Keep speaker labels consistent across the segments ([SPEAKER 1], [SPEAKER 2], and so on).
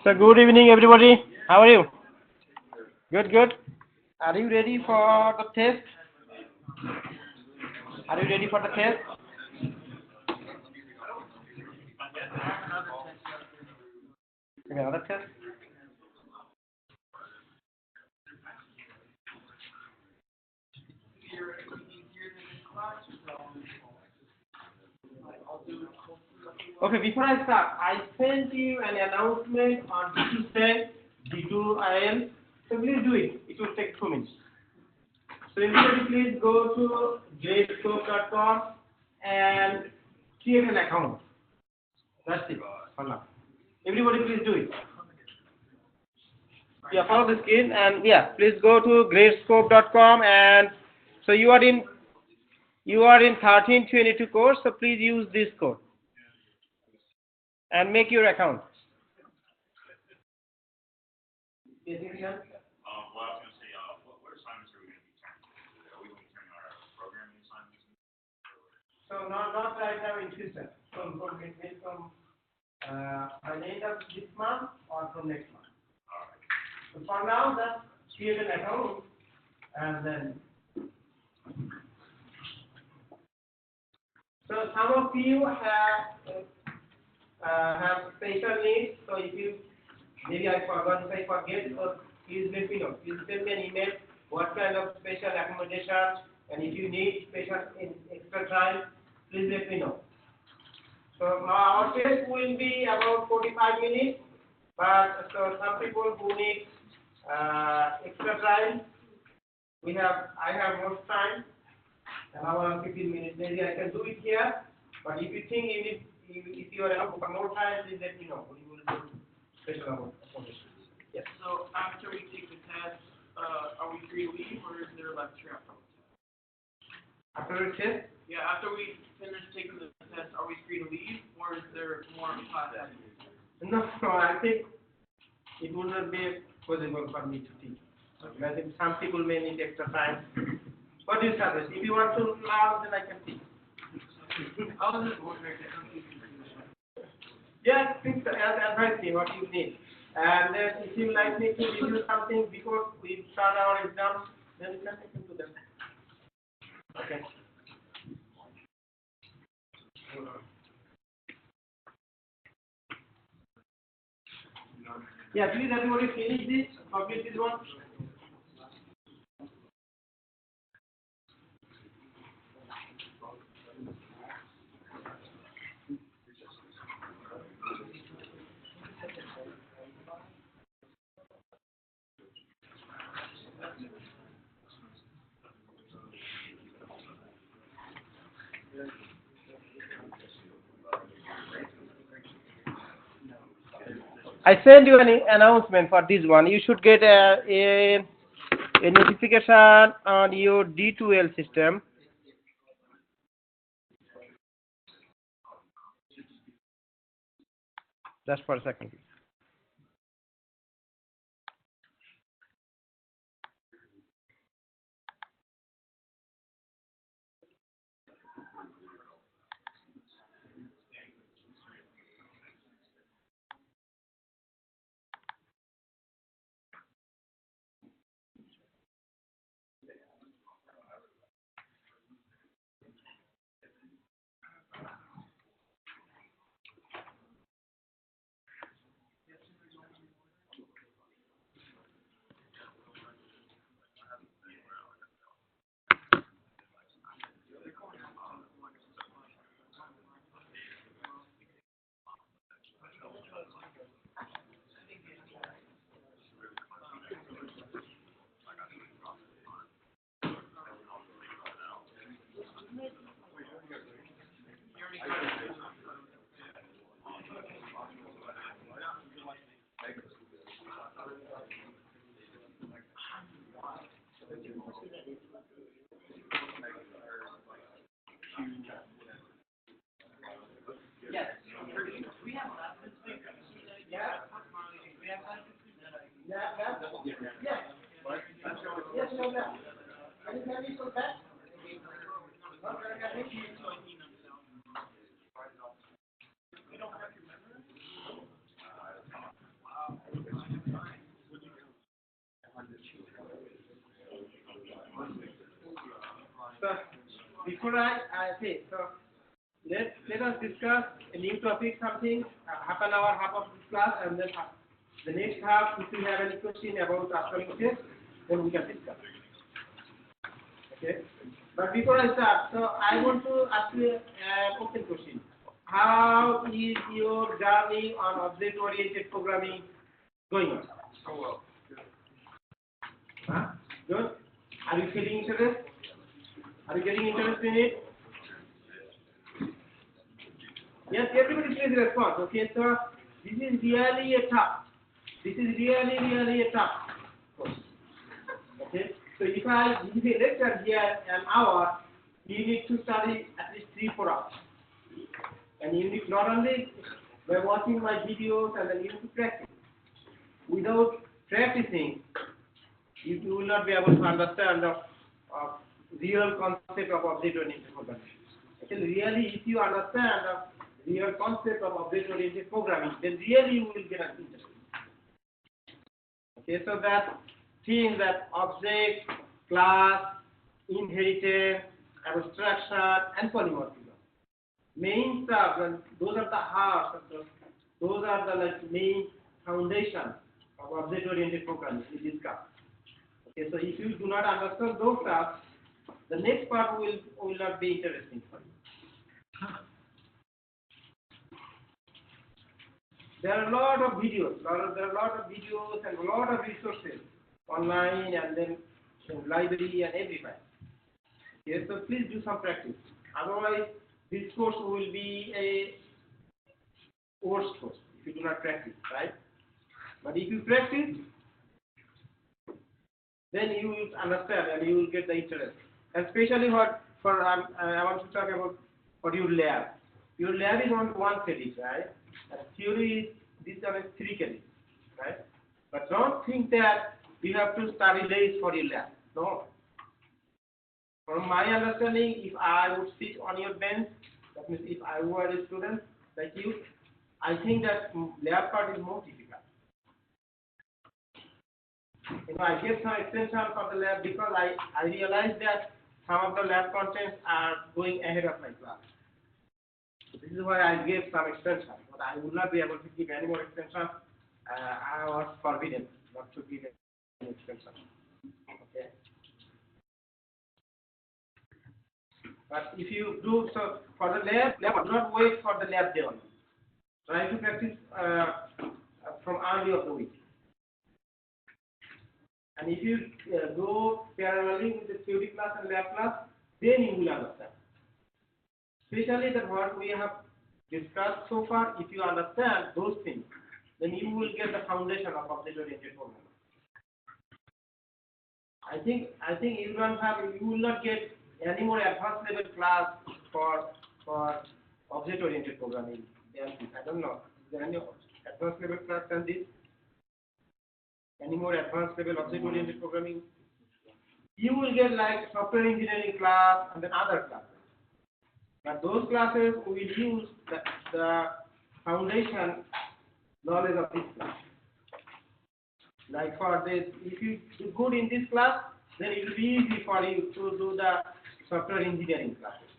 [SPEAKER 1] So good evening, everybody. How are you? Good, good. Are you ready for the test? Are you ready for the test? Okay, another test. Okay, before I start, I sent you an announcement on D2 D2IL. So please do it. It will take 2 minutes. So everybody please go to gradescope.com and create an account. That's it for now. Everybody please do it. Yeah, follow the screen and yeah, please go to gradescope.com and so you are in 1322 course, so please use this code and make your account.
[SPEAKER 2] Well, I was going to say, what assignments are we going to be turning? Are we going to be turning our programming assignments?
[SPEAKER 1] So not right now in future. From by the end of this month or from next month.
[SPEAKER 2] All right.
[SPEAKER 1] So for now, just create an account and then. So some of you have special needs. So if you maybe I forgot, if I forget, so please let me know. Please send me an email what kind of special accommodation, and if you need special extra time, please let me know. So now our test will be about 45 minutes, but so some people who need extra time, I have more time, and around 15 minutes. Maybe I can do it here, but if you think if you are enough for more time, please let me know. We will do special accommodation. Yes.
[SPEAKER 3] So after we take the test, are we free to leave, or is there a lecture afterwards?
[SPEAKER 1] After the test?
[SPEAKER 3] Yeah, after we finish taking the test, are we free to leave, or is there more of a class after?
[SPEAKER 1] No, I think it would not be possible for me to teach. I think some people may need extra time. What do you suggest? If you want to learn, then I can teach.
[SPEAKER 3] How does it work?
[SPEAKER 1] Yeah, please advise me what you need. And then if you like me to review something before we start our exam, then you can take into them. Okay. Yeah, please everybody finish this, complete this one. I send you an announcement for this one. You should get a notification on your D2L system. Just for a second. So before I say, so let us discuss a new topic, something, half an hour, half of this class, and then the next half, if you have any question about upcoming test, then we can discuss. Okay. But before I start, so I want to ask you an open question. How is your journey on object-oriented programming going on?
[SPEAKER 2] Oh, well.
[SPEAKER 1] Huh? Good. Are you feeling interested? Are you getting interested in it? Yes, everybody please respond. Okay, so this is really a tough. This is really a tough course. Okay, so if I give a lecture here an hour, you need to study at least 3-4 hours. And you need not only by watching my videos, and then you need to practice. Without practicing, you will not be able to understand the real concept of object-oriented programming. Actually, really, if you understand the real concept of object-oriented programming, then really you will get an interest. Okay, so that things that object, class, inheritance, abstraction, and polymorphism. Main stuff, and those are the hearts, those are the main foundation of object-oriented programming we discussed. Okay, so if you do not understand those stuff, the next part will not be interesting for you. There are a lot of videos, and a lot of resources online, and then in library and everywhere. Okay, so please do some practice. Otherwise, this course will be a worse course if you do not practice, right? But if you practice, then you will understand and you will get the interest. And especially I want to talk about for your lab. Your lab is on 1 credit, right? And theory is this one is 3 credits, right? But don't think that you have to study days for your lab. No. From my understanding, if I would sit on your bench, that means if I were a student like you, I think that lab part is more difficult. You know, I gave some extension for the lab because I realized that some of the lab contents are going ahead of my class. So this is why I gave some extension, but I would not be able to give any more extension. I was forbidden not to give any extension. Okay. But if you do so for the lab, do not wait for the lab day only. Try to practice from early of the week. And if you go parallelly with the theory class and lab class, then you will understand. Especially that what we have discussed so far, if you understand those things, then you will get the foundation of object-oriented programming. I think you will not get any more advanced level class for object-oriented programming. I don't know. Is there any advanced level class than this? Any more advanced level object-oriented programming? You will get like software engineering class and then other classes. But those classes will use the foundation knowledge of this class. Like for this, if you do good in this class, then it will be easy for you to do the software engineering classes,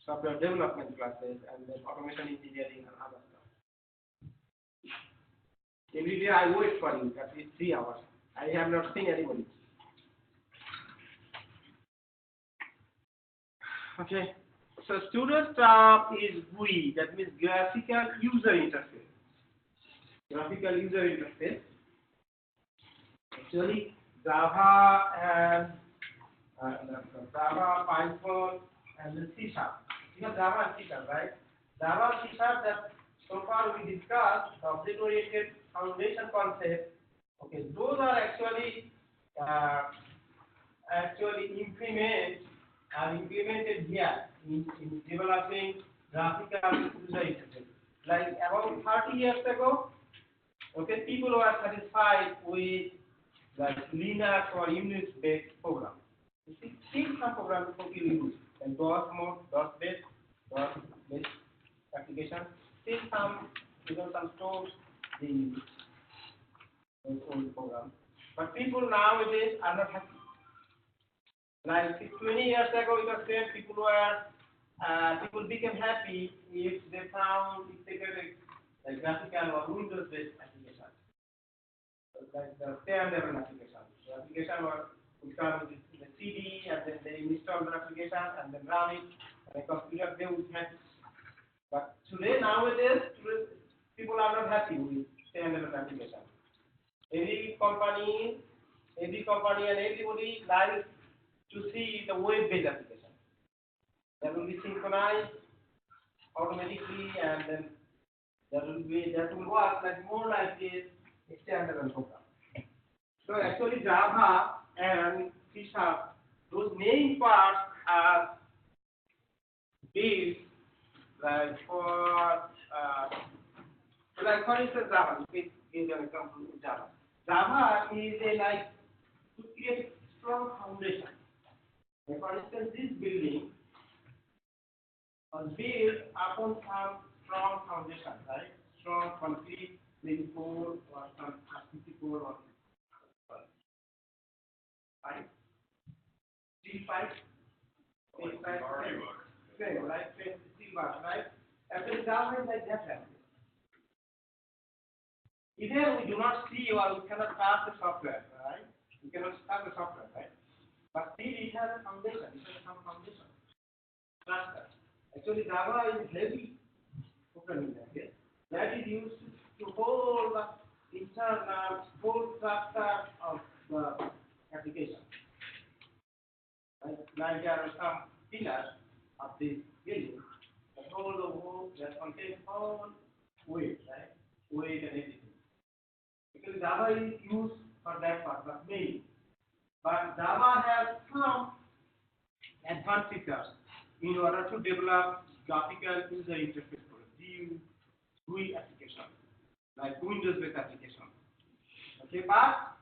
[SPEAKER 1] software development classes, and then automation engineering and other stuff. Every day I wait for you at least 3 hours. I have not seen anybody. Okay. So student stuff is GUI, that means graphical user interface. Graphical user interface. Actually, Java and Java, Python, and the C#. You know Java and C#, right? Java and C# that so far we discussed the object-oriented foundation concept. Okay, those are actually implemented here in developing graphical user interface. Like about 30 years ago, okay, people were satisfied with like Linux or Unix-based programs. Still some programs people use, and DOS mode, DOS-based applications. Still some stores they use those old programs. But people nowadays are not happy. Like 20 years ago, it was said people became happy if they found if they get a graphical or Windows-based application, like the standard application. The application would come with the CD, and then they install the application and then run it, and the computer they would have. But nowadays, people are not happy with standard application. Every company and everybody likes to see the web-based application that will be synchronized automatically, and then that will work like more like a standalone program. So actually Java and C#, those main parts are built like for instance Java. Let me give you an example of Java. Java is a like to create strong foundation. Like for instance, this building was built upon some strong foundation, right? Strong concrete, maybe core or some RCC core or pipe, steel pipe, steel pipe, right? Steel bar, right? Actually, Java is like that language. Either we do not see or we cannot start the software, right? We cannot start the software, right? But still it has a foundation, it has some foundation. Structure. Actually Java is heavy programming language that is used to hold the internal whole structure of the application. Like there are some pillars of this building that hold the whole that contains all weight, right? Weight and everything. Because Java is used for that purpose mainly. But Java has some advanced features in order to develop graphical user interface for GUI application, like Windows-based application. Okay, but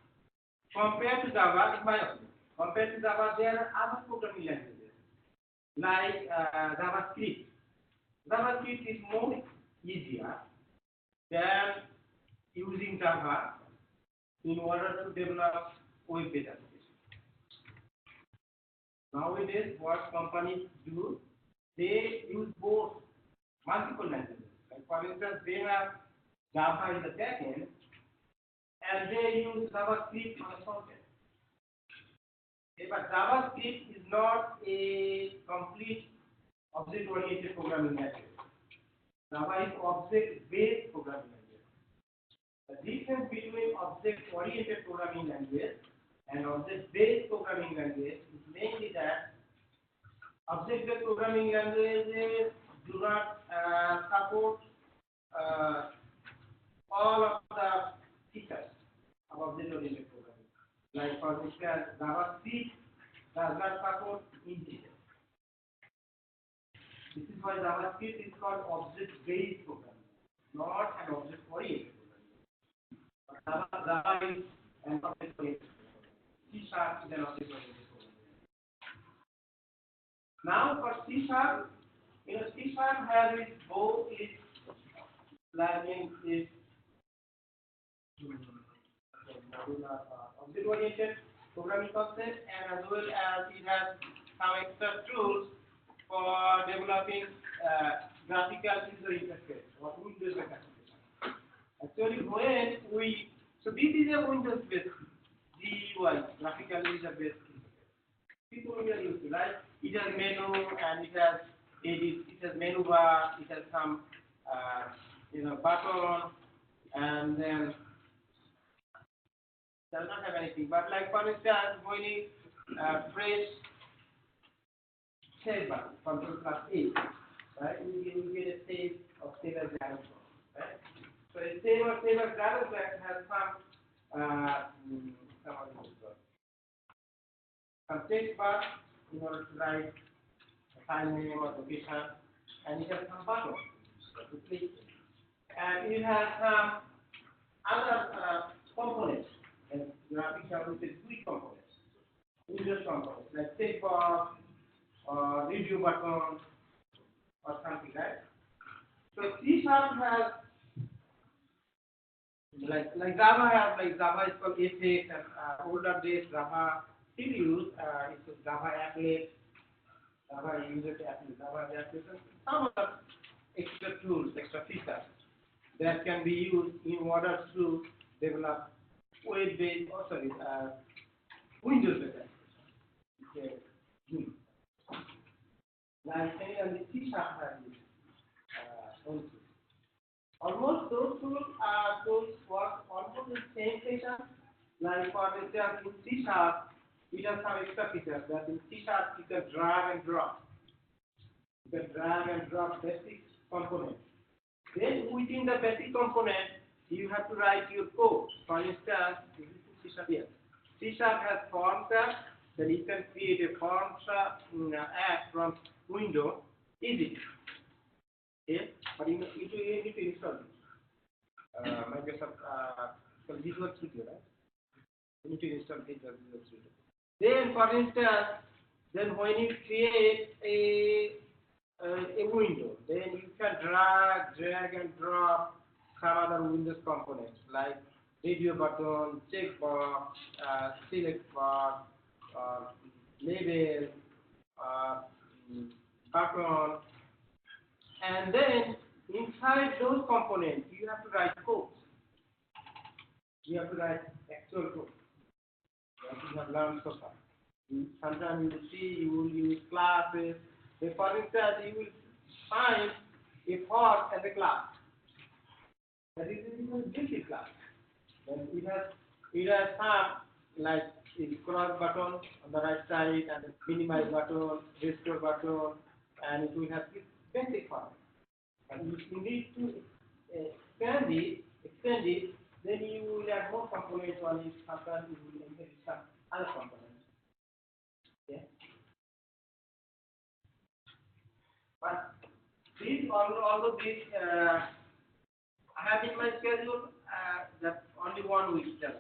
[SPEAKER 1] compared to Java, in my opinion, compared to Java, there are other programming languages like JavaScript. JavaScript is more easier than using Java in order to develop web-based applications. Nowadays, what companies do, they use both multiple languages. Like for instance, they have Java in the backend, and they use JavaScript on the front end. Okay, but JavaScript is not a complete object-oriented programming language. Java is object-based programming language. The difference between object-oriented programming language and object-based programming language is mainly that object-based programming languages do not support all of the features of object-oriented programming. Like for instance, JavaScript does not support integers. This is why JavaScript is called object-based programming, not an object-oriented programming. But Java is an object-oriented. C# is an object-oriented programming. Now for C#, C# has its both its object-oriented programming concept, and as well as it has some extra tools for developing graphical user interface or Windows application. Actually, this is a Windows-based GUI, graphical user-based interface. People are used to, right? It has menu and it has edit, it has menu bar, it has some button, and then does not have anything. But like for instance, when you press save button, Ctrl+A, right? We get a save of save as dialog, right? So a save or save as dialog has some text bar in order to write a file name or location, and it has some button to click, and it has some other components, and graphics are with GUI components, user components like text box or review button or something, right? So C# has like Java has Java is called FX, and older days Java still use is Java applet, Java user applet, Java application, some other extra tools, extra features that can be used in order to develop web-based, Windows-based application. Okay. Like any of the C# has this also. Almost those tools work almost in the same fashion. Like for example, in C#, it has some extra features that in C# you can drag and drop. You can drag and drop basic components. Then within the basic component, you have to write your code. For instance, this is C# here. C# has form tab, then you can create a form app from Windows easily. Okay, but you need to install this. Microsoft Visual Studio, right? You need to install Visual Studio. Then, for instance, then when you create a window, then you can drag and drop some other Windows components like radio button, checkbox, select box, label, button, and then inside those components you have to write code. You have to write actual code that you have learned so far. Sometimes you will see you will use classes. For instance, you will find a form as a class. That is a basic class. Then it has some like a cross button on the right side and a minimize button, restore button, and it will have this basic form. And if you need to extend it, then you will add more components on it. Sometimes you will inherit some other components. Okay. But these, although these, I have in my schedule that only 1 week just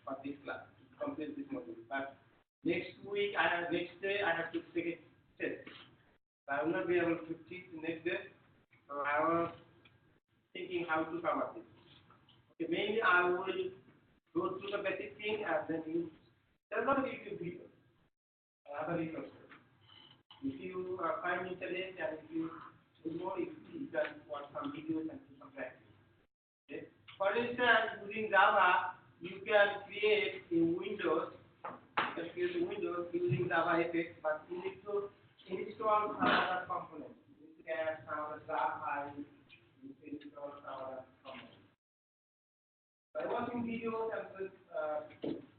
[SPEAKER 1] for this class to complete this module. But next day I have to take a test. So I will not be able to teach the next day. So I was thinking how to cover this. Okay, mainly I will go through the basic thing and then there are a lot of YouTube videos, other resources. If you find me today and if you know, you can watch some videos and do some practice. Okay. For instance, using Java, you can create a Windows. You can create a Windows using JavaFX, but you need to install some other components. You can add some other Java, you can install some other components. By watching videos and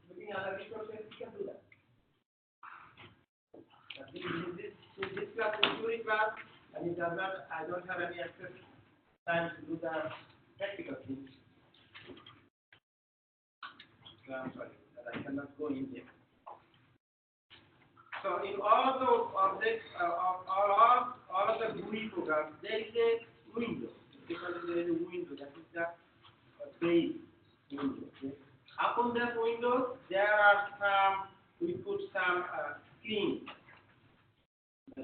[SPEAKER 1] looking at other resources, you can do that. This class is theory class, and it does not. I don't have any access time to do the practical things. So I'm sorry that I cannot go in there. So in all the objects all of the GUI programs, there is a window. Because there is a window, that is the base window. Okay. Upon that window, there are some. We put some screens. So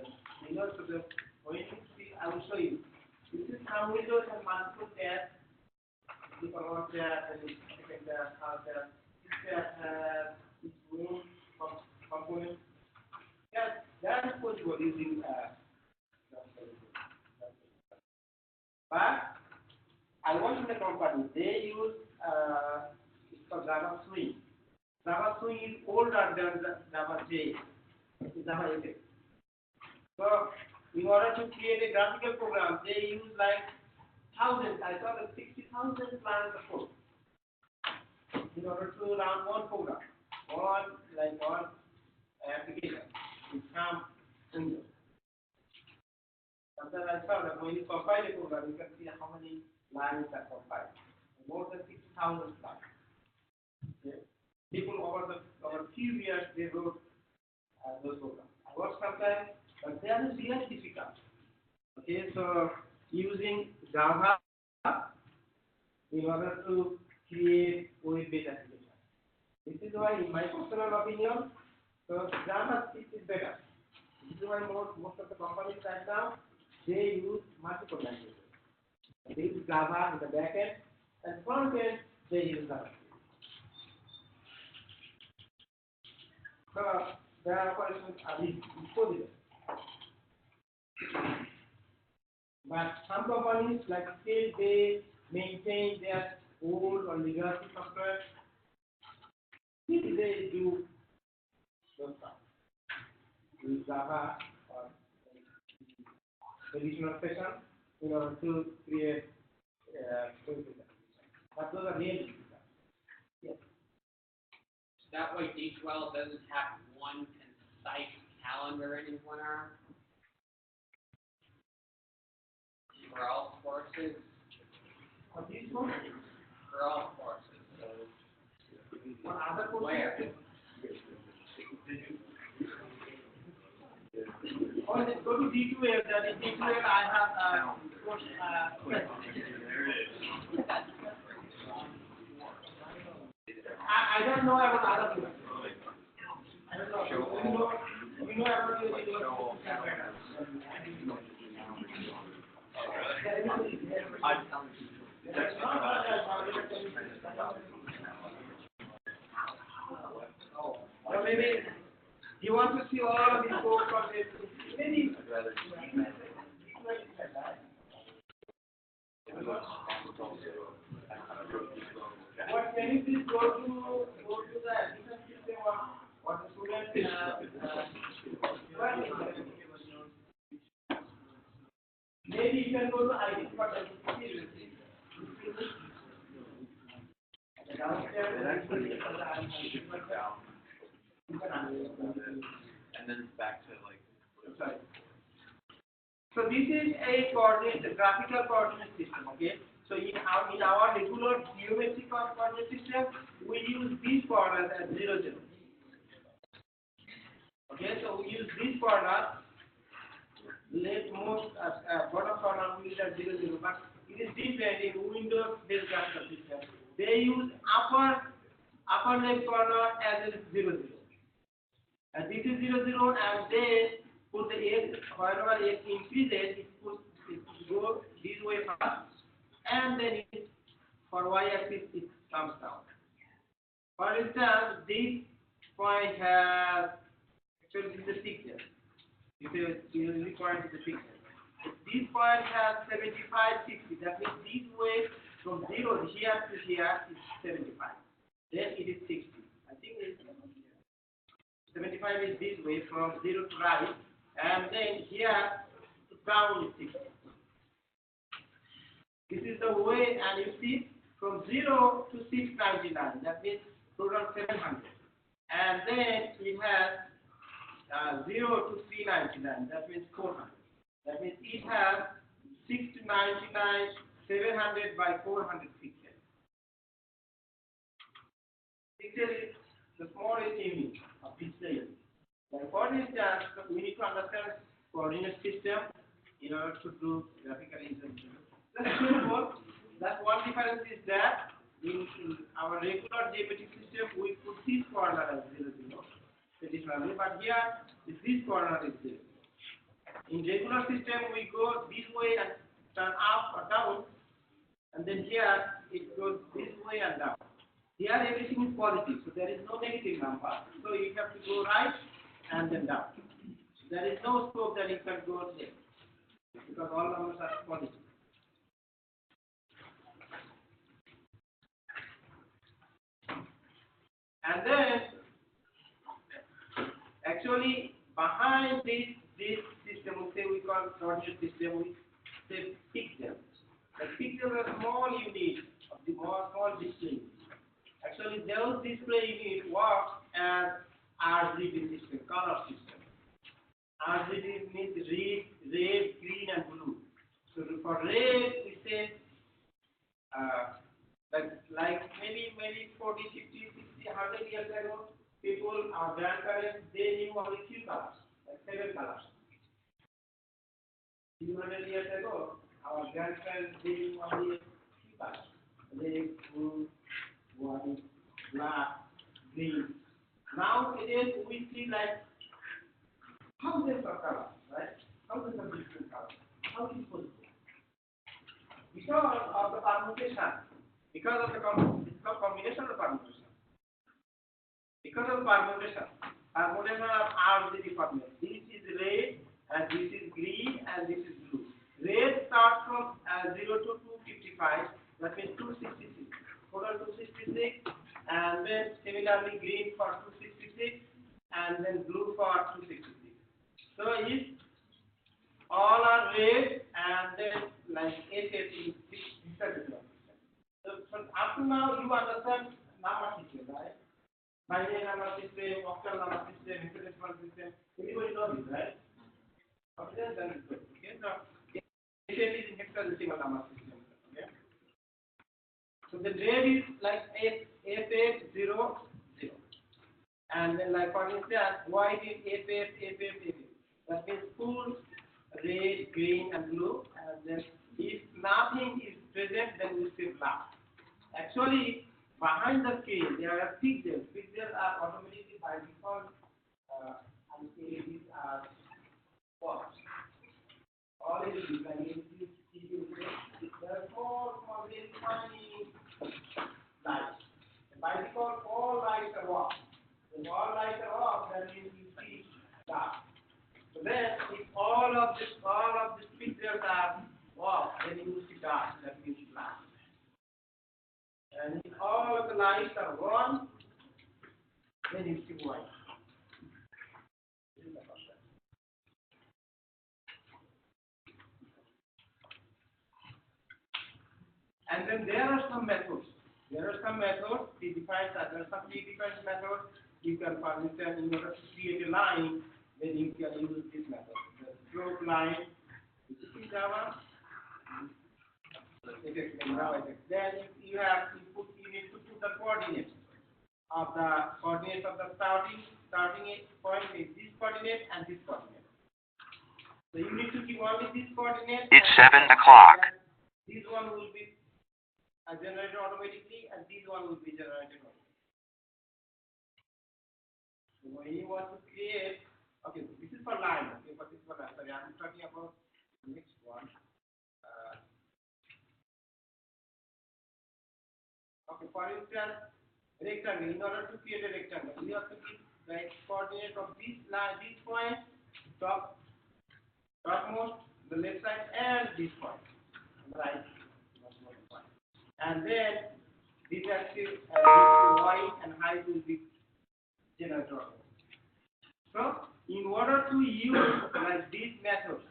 [SPEAKER 1] when you see, I will show you. This is some windows and multiple tabs. Click on one tab and second tab, third tab. This tab has its own component. Yes, that is possible using but I want in the company they use it's called Java Swing. Java Swing is older than Java J. JavaFX. So, in order to create a graphical program, they use like thousands, I saw the 60,000 lines of code in order to run one program, one application with some windows. Sometimes I saw that when you compile a program, you can see how many lines are compiled. More than 60,000 lines. Okay. People over few years they wrote those programs. I worked sometimes. But they are really difficult. Okay, so using Java in order to create web-based application. This is why, in my personal opinion, so Java is better. This is why most of the companies right now they use multiple languages. They use Java in the backend, and front end they use Java. So their operations are disposable. But some companies like still they maintain their old or legacy software. Still they do those stuff with Java or traditional fashion in order to create but those are really yes.
[SPEAKER 4] That way D12 doesn't have one concise calendar anymore for all courses.
[SPEAKER 1] For this one,
[SPEAKER 4] For all courses.
[SPEAKER 1] for other courses,
[SPEAKER 4] Where?
[SPEAKER 1] or let's go to D2F. That is D2F. I have course. I don't know about other courses. I don't know. We know about the or maybe you want to see all of these codes from this. Maybe. What can you please go to the admission system or the student maybe you can go to ID for the
[SPEAKER 5] and then back to like.
[SPEAKER 1] sorry. So this is a coordinate, a graphical coordinate system, okay? So in our regular geometric coordinate system, we use these coordinates as 0, 0. Okay, so we use these coordinates, leftmost bottom corner we use as 0, 0, but it is different in Windows-based graphical system. They use upper left corner as 0, 0. And this is 0, 0, and they put the x, wherever x increases, it goes this way first, and then for y-axis it comes down. For instance, this point has, actually this is a pixel. This point is a pixel. This point has 75, 60. That means this way from 0 here to here is 75. Then it is 60. I think it's 75 is this way from 0 to right, and then here to down is 60. This is the way, and you see from 0 to 699. That means total 700. And then it has 0 to 399. That means 400. That means it has 6 to 99, 700 by 400 pixels. Pixel is the smallest unit of display. Like for instance, we need to understand coordinate system in order to do graphical interpretation. That's simple. That one difference is that in our regular geometric system we put this corner as 0, 0 traditionally, but here this corner is 0. In regular system we go this way and turn up or down, and then here it goes this way and down. Here everything is positive, so there is no negative number. So you have to go right and then down. There is no scope that you can go there because all numbers are positive. And then actually behind this system, we call coordinate system, we say pixels. The pixels are small units of the small display. Actually, those display unit works as RGB system, color system. RGB means red, green, and blue. So for red, we say like maybe 40, 50, 60, 100 years ago, people, our grandparents, they knew only few colors, like 7 colors. 200 years ago, our grandparents, they knew only few colors. Red, blue, white, black, green. Nowadays, we see like thousands of colors, right? Thousands of different colors. How is it possible? Because of the permutation. Because of the it's called combination of permutation. Because of permutation. whatever are the departments. This is red, and this is green, and this is blue. Red starts from 0 to 255, that means 266. Total 266, and then similarly green for 266, and then blue for 266. So if all are red, and then like SS is hexadecimal. So up to now you understand number system, right? Binary number system, octal number system, hexadecimal system. Everybody knows this, right? Okay, then it's good. Okay, so SS is hexadecimal number system. Okay. So the red is like FF00, and then like for instance, white is FF. That means full red, green, and blue. And then if nothing is present, then we say black. Actually, behind the screen there are pixels. Pixels are automatically by default, and LEDs are what? All LEDs, like LEDs, there are four very tiny lights. By default, all lights are off. If all lights are off, then you see dark. So then, if all of these pictures are off, then you will see dark. That means black. And if all of the lights are on, then you see white. This is the first step. And then there are some methods. Predefined. There are some predefined methods. You can, for instance, in order to create a line, then you can use this method. The stroke line. This is Java. Then you need to put the coordinates of the starting point is this coordinate and this coordinate. So you need to keep only this coordinate.
[SPEAKER 6] It's 7 o'clock.
[SPEAKER 1] This one will be generated automatically, and this one will be generated automatically. So when you want to create, okay, this is for line. Okay, but this is for line. Sorry, I'm talking about the next one. Okay, for instance, rectangle. In order to create a rectangle, you have to give the coordinate of this line, this point, topmost, the left side, and this point, right. And then this axis y and height will be generated. So in order to use like these methods,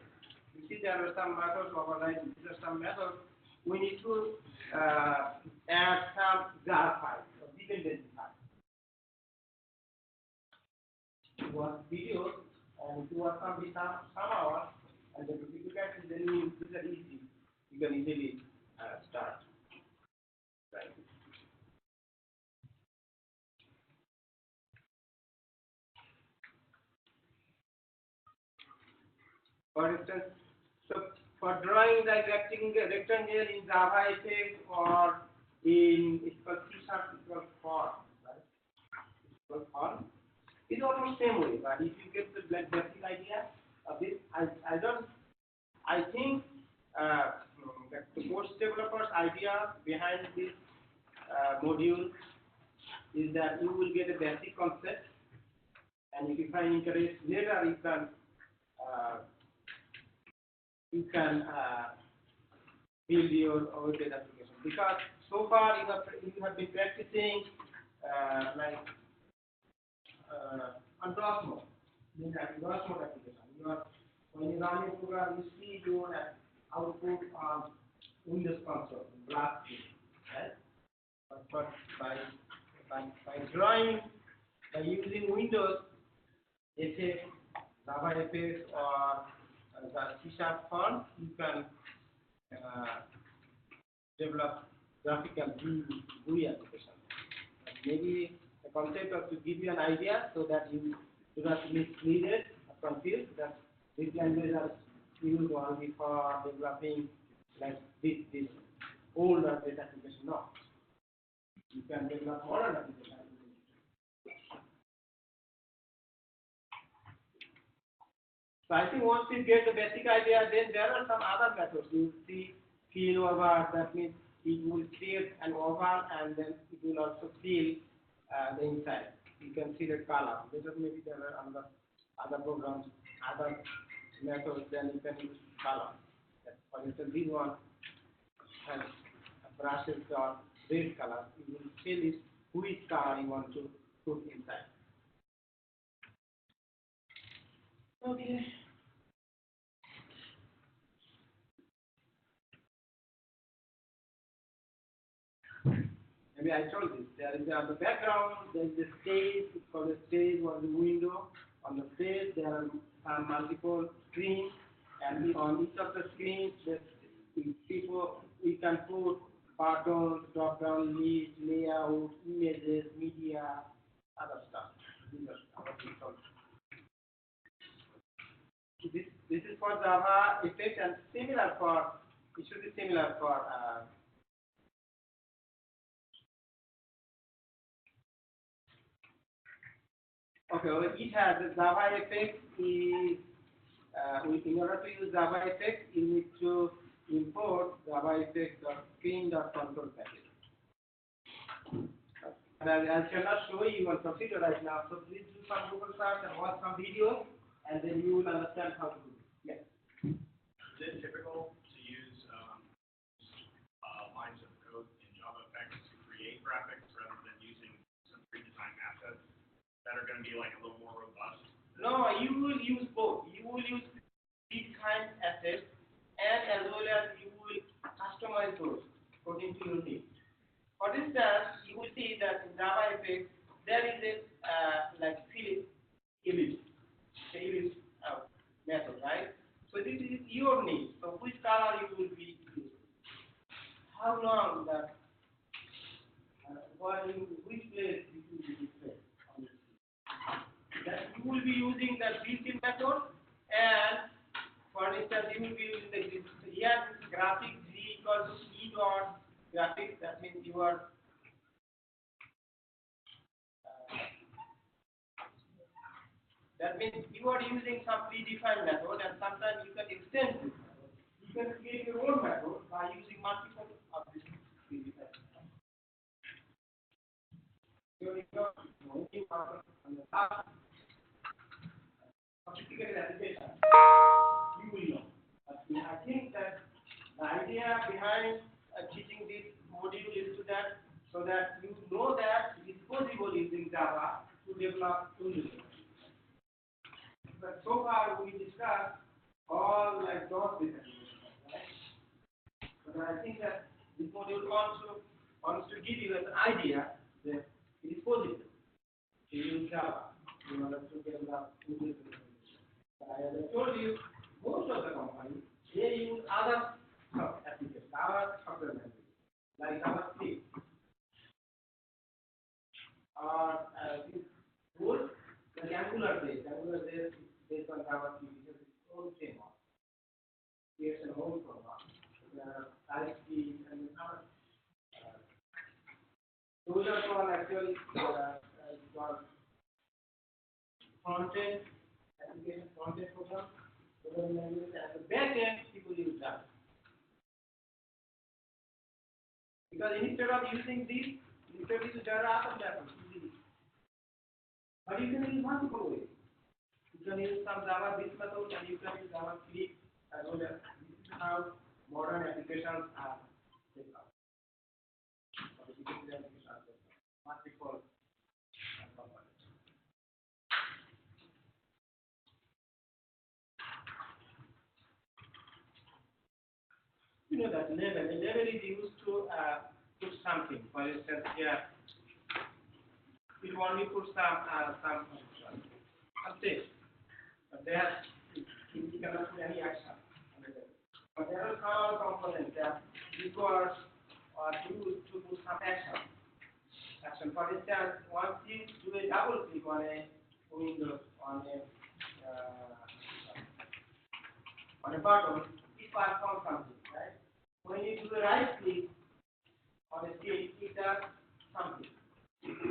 [SPEAKER 1] you see there are some methods override. These are some methods. We need to add some jar files or dependency files. You watch videos, and if you watch some hours, and then if you look at it, then these are easy. You can easily start. Right. For instance, so for drawing the rectangle in JavaFX or in it's called C#form, right? It's called form. It's almost same way, but if you get the basic idea of this, I think that the most developers' idea behind this module is that you will get a basic concept, and if you find interest later, you can build your web application. Because so far you have been practicing on DOS mode, in DOS mode application. When you run your program, you see your output on Windows console, black screen, right? But by using Windows, FX, JavaFX, or the C# font, you can develop graphical GUI application. Maybe the concept was to give you an idea so that you do not mislead or confused that these languages are used only for developing like this older data application. No. You can develop modern application. So I think once you get the basic idea, then there are some other methods. You see fill over, that means it will create an oval and then it will also fill the inside. you can see the color. Later maybe there are other programs, other methods, then you can use color. For instance, this one has brushes or red color. You will tell it which color you want to put inside. Okay. Maybe I told this. There is on the background, there is a stage. It's called a stage or the window. On the stage, there are multiple screens, and on each of the screens, we can put buttons, drop-down list, layout, images, media, other stuff. These are our controls. This is for JavaFX and similar for. It should be similar for. Okay, well, it has the JavaFX is in order to use JavaFX, you need to import JavaFX.screen.control package. And I cannot show you on computer right now, so please do some Google search and watch some videos, and then you will understand how to do it. Yes.
[SPEAKER 2] Is it typical to use lines of code in JavaFX to create graphics rather than using some pre-designed assets that are going to be like a little more robust?
[SPEAKER 1] No, you will use both. You will use these kind assets, and as well as you will customize those according to your needs. For instance, you will see that in JavaFX there is a like fill ellipse method, right? So this is your need. So which color you will be using? How long that? Which place you will be displayed on the screen? That you will be using the built-in method, and for instance, you will be using the here graphic g equals e dot graphics. That means you are using some predefined method, and sometimes you can extend this method. You can create your own method by using multiple of these predefined methods. So if you are working on the last sophisticated application, you will know. But I think that the idea behind teaching this module is so that you know that it is possible using Java to develop solutions. But so far we discussed all like those applications, right? But I think that this module wants to give you an idea that it is possible to use Java in order to develop solutions. As I told you, most of the companies they use other applications, other software languages, like JavaScript, or this tool, like Angular based is based on JavaScript, because its own framework. Here's an old program. There are TypeScript and other. Those are all actually front-end application, front-end program. At the back end, people use Java. Because instead of using this, instead of using Java, easily. But you can use multiple ways. You can use some Java based method, and you can use JavaScript as well as this is how modern applications are developed. Multiple components. You know that level. A level is used to put something. For instance, here, we only put some text. But there, you cannot put any action. But there are some components that require or used to put some action. For instance, once you do a double click on a Windows on a button, it performs something, right? When you do a right click on a screen, it does something.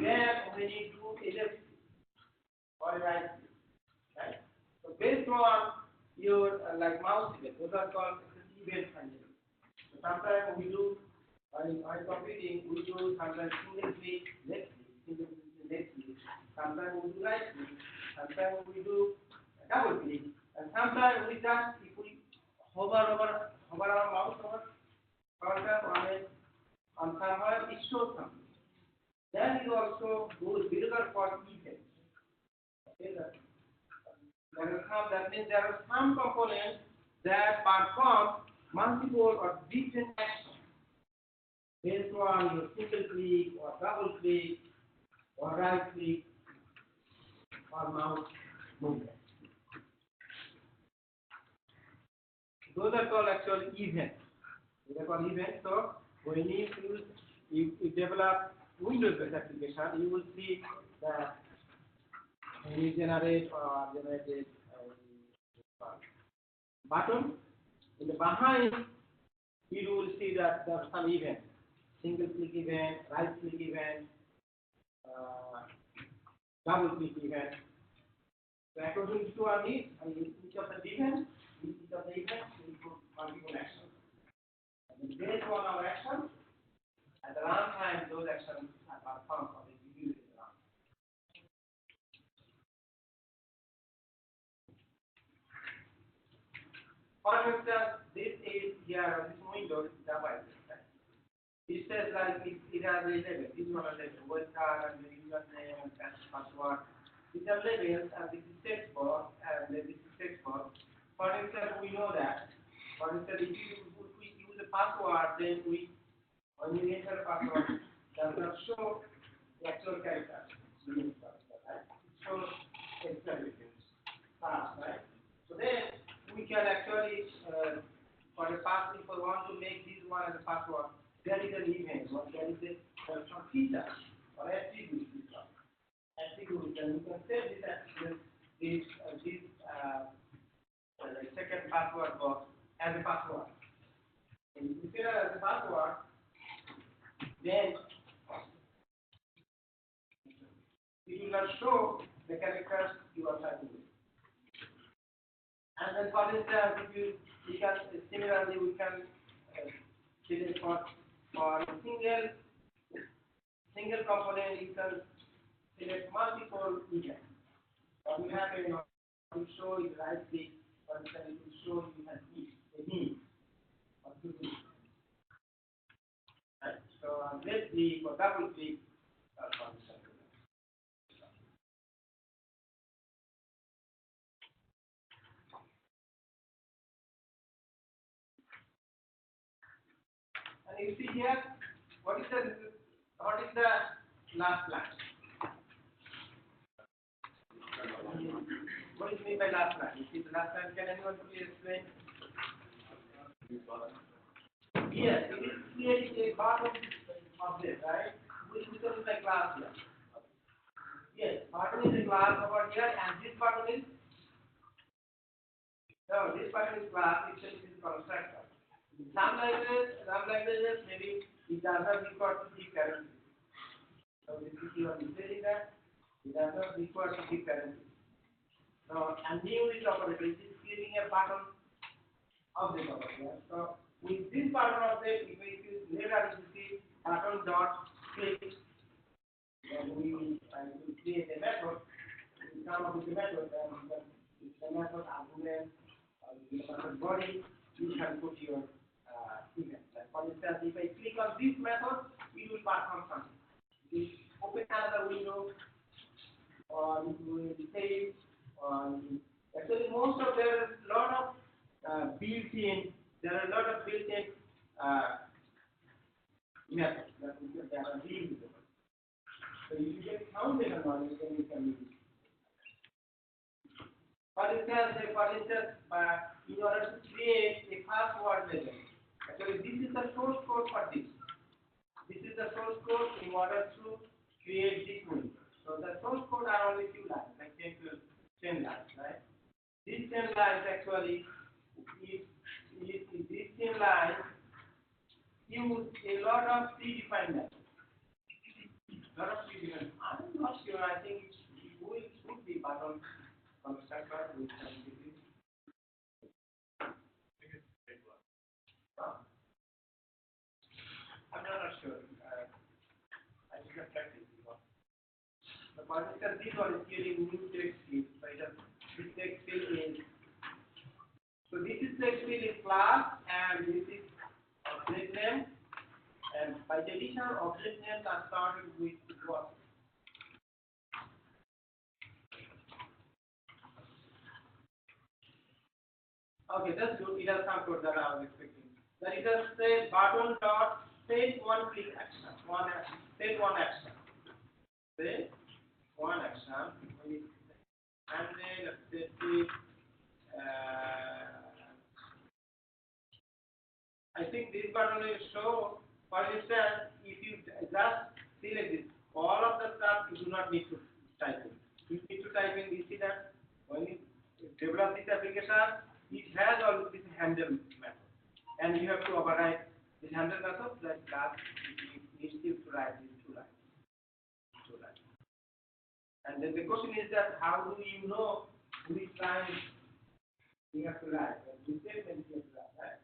[SPEAKER 1] Then when you do a left click or a right click, right? So based on your like mouse event, those are called event handling. So sometimes we do while computing, we do sometimes single click, left click, single click, left click. sometimes we do right click, sometimes we do double click, and sometimes we just, if we hover our mouse over cursor on somewhere, it shows something. That is also those builder for events. Okay, that means there are some components that perform multiple or different actions based on your single click or double click or right click or mouse movement. Those are called actual events. They are called events. So when you develop Windows-based application, you will see that when you generate button, in the behind, you will see that there are some events. Single click event, right click event, double click event. So according to our needs, each of the events, we put multiple actions. And based on our actions, at the runtime, those actions are performed or executed in the runtime. For instance, this is here, this window is JavaFX. It says like it has a label, this one a label, welcome and the username and password. These are labels and this is text box and this is text box. For instance, we know that. For instance, if we use a password, then when you enter a password, does not show the actual character. Right? It shows extra right? So then we can actually for the password, if we want to make this one as a password, there is an event, or there is some feature or attribute. And you can say this second password box as a password. And if you say that as a password, then it will not show the characters you are typing with. And then for instance, we can similarly we can select for a single component, you can select multiple events. What will happen to show is right click, for instance, it will show you have a need or two needs. Right? So let's click or double click for instance. And you see here, what is the last line? What is mean by last line? You see the last line, can anyone please explain? Yes, it is creating a bottom object, right? Which becomes a class here. Yes, bottom is a class over here, and this bottom is class, itself is constructor. Some languages, maybe it does not require to give parentheses. So this is you are saying that it does not require to give parentheses. Now, and new is operator, it is creating a button object over here. So with this button object, if you later you see button dot click, then we will create a method. We come up with a method, and with the method argument, the method body, you can put your event. Like for instance, if I click on this method, it will perform something. It will open another window, or it will save, or actually most of there is a lot of built-in methods that are being used. So if you get foundation knowledge, then you can use it. For instance, in order to create a password label, actually this is the source code for this. This is the source code in order to create this window. So the source code are only few lines, like 10 lines, right? These 10 lines actually, if these 10 lines use a lot of predefined methods. I'm not sure. I think it would be button constructor with some degree. I'm not sure. I did not practice before. But for instance, this one is using new text field. This text field is, so this is text field is class and this is object name, and by definition object names are started with what? Okay, that's good. It has some code that I was expecting. Then it has say button dot set one click action. Set one action. Say one action. And then let's set it. I think this button will show. For instance, if you just select this, all of the stuff you do not need to type in. You need to type in. You see that when you develop this application, it has all this handle method, and you have to override this handle method. That class needs you to write these two lines. And then the question is that how do you know which line you have to write? And which statement you have to write, right?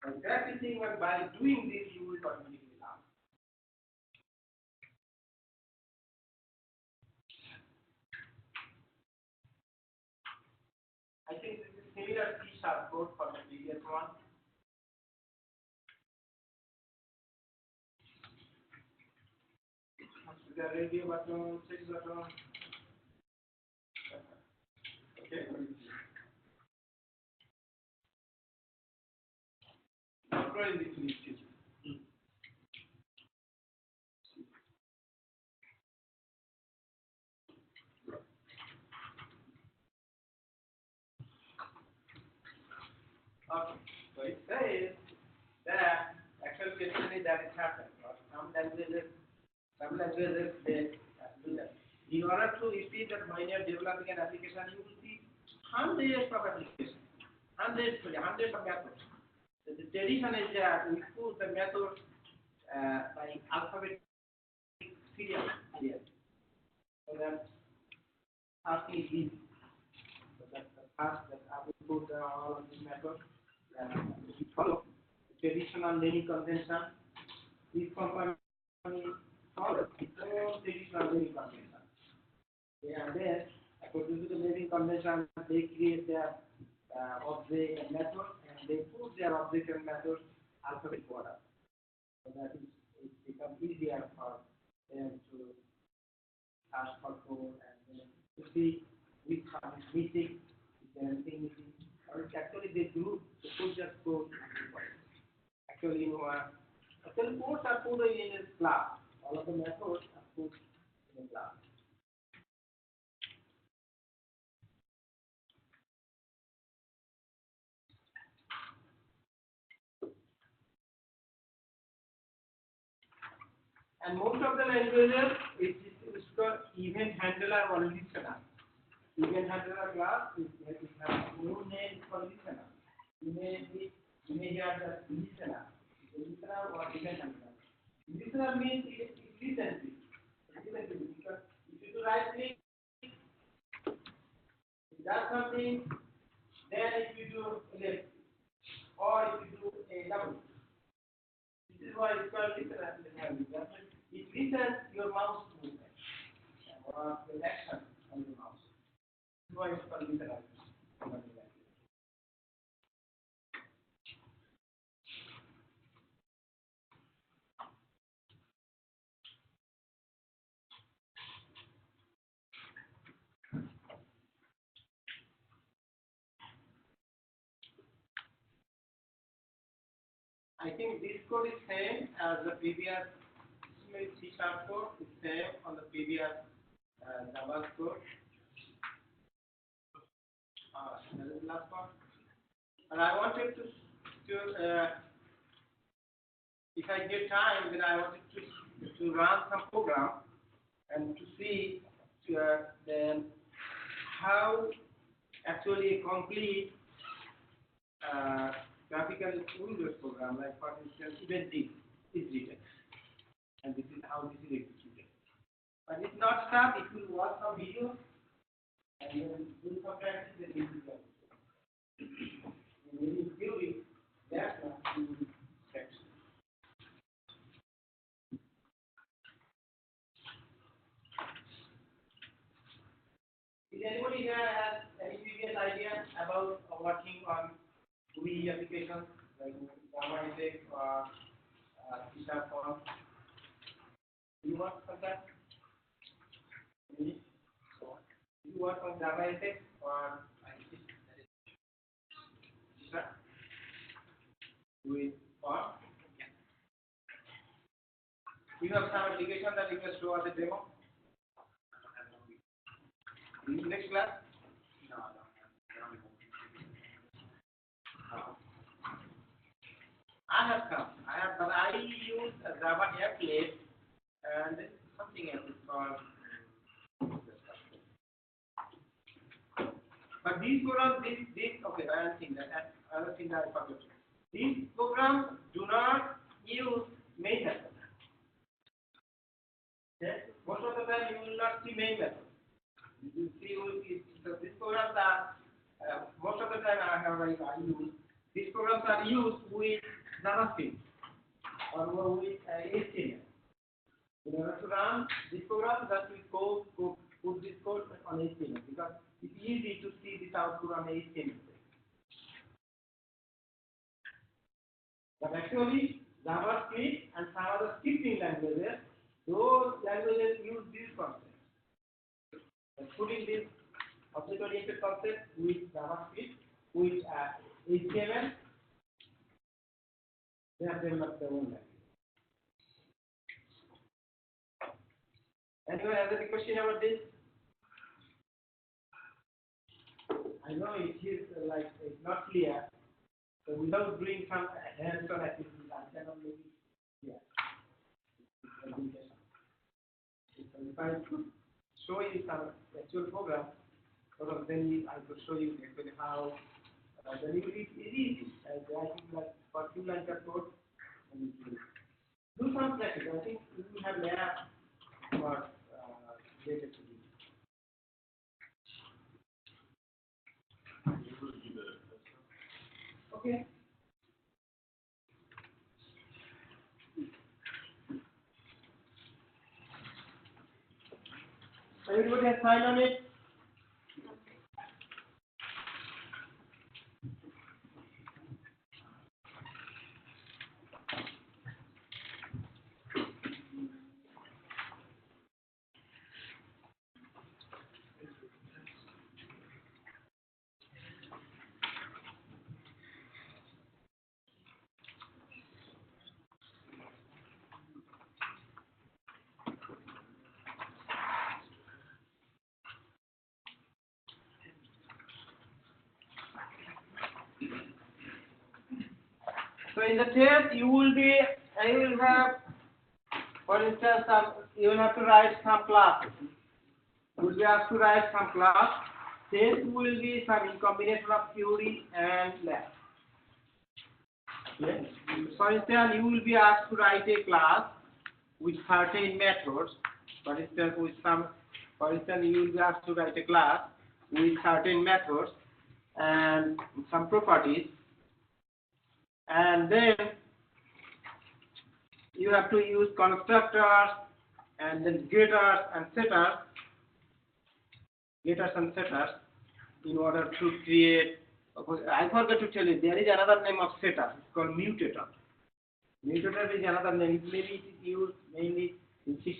[SPEAKER 1] And practicing by doing this, you will automatically learn. I think this is similar C# code for the previous one. The radio button, switch button. Okay. Control in this list. Okay, so it says that actual question is that it happens. Some languages they do that. In order to see that when you are developing an application, you will see hundreds of applications, hundreds of methods. So the tradition is that we put the method by alphabetic serial. So that asking is easy. So that's the first that I will put all of these methods. We follow traditional naming convention. This company follows its own traditional naming convention. And then, according to the naming convention, they create their object and method, and they put their object and method alphabetic order. So that it becomes easier for them to ask for code and then to see which part is missing, if there is anything missing. Or actually they group the put just code. Actually, codes are put in a class. All of the methods are put in a class. And most of the languages it is called event handler or listener. Event handler class it has no name for listener. You may hear the listener or event handler. Listener means it listens to. Because if you do right click, it does something. Then if you do left or if you do a double, this is why it's called listener. It listens your mouse movement or the action on the mouse. This is why it's called listener. I think this code is same as the previous C# code is same on the previous Java code. That is the last one. And I wanted to if I get time, then I wanted to run some program and to see then how actually a complete graphical Windows program, like for instance, event is written, and this is how this is executed. But it's not stuck. It will watch some videos and then do some practice. Then it will go. When you do it, that's what you will practice. Anybody here has any previous idea about working on GUI applications like JavaFX or C# form? Do you work on that? Any? Do you work on JavaFX or C#? GUI form? You have some application that you can show us a demo? In next class?
[SPEAKER 5] No, I don't have.
[SPEAKER 1] I have come. But I use a Java applet and something else is called. But these programs, okay, other thing that I forgot. These programs do not use main method. Okay? Most of the time you will not see main method. You see, these programs are most of the time I use these programs are used with JavaScript or with HTML. In order to run this program, that we put this code on HTML because it's easy to see this output on HTML. But actually, JavaScript and some other scripting languages, those languages use this concept. Putting this object-oriented concept with JavaScript, with HTML, they have developed their own language. Anyone has any question about this? I know it is like it's not clear. So without doing some hands-on activities, I cannot make it clear. If I could show you some actual program, then I could show you actually how then it is easy. I think like for 2 lines of code, and do some practice. I think we will have lab for related to this. Okay. Everybody has signed on it? So in the test, you will have, for instance, you will have to write some class. You will be asked to write some class. Test will be some in combination of theory and lab. Okay. For instance, you will be asked to write a class with certain methods. For instance, you will be asked to write a class with certain methods and some properties. And then you have to use constructors and then getters and setters in order to create. I forgot to tell you, there is another name of setter. It's called mutator. Mutator is another name. Maybe it is used mainly in C#.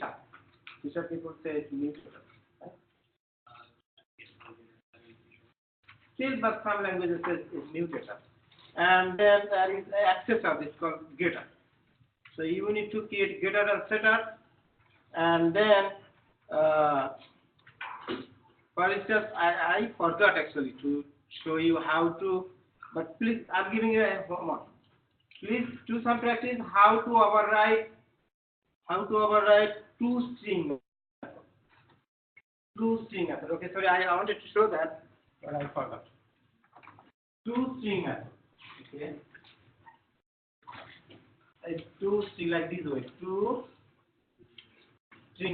[SPEAKER 1] C# people say it's mutator. Right? Still, but some languages say it's mutator. And then there is an accessor, it's called getter. So you need to create getter and setter, and then for instance, I forgot actually to show you how to, but please, I'm giving you a homework. Please do some practice how to override toString method. Okay, sorry, I wanted to show that, but I forgot. toString method. Okay. It's toString like this way. toString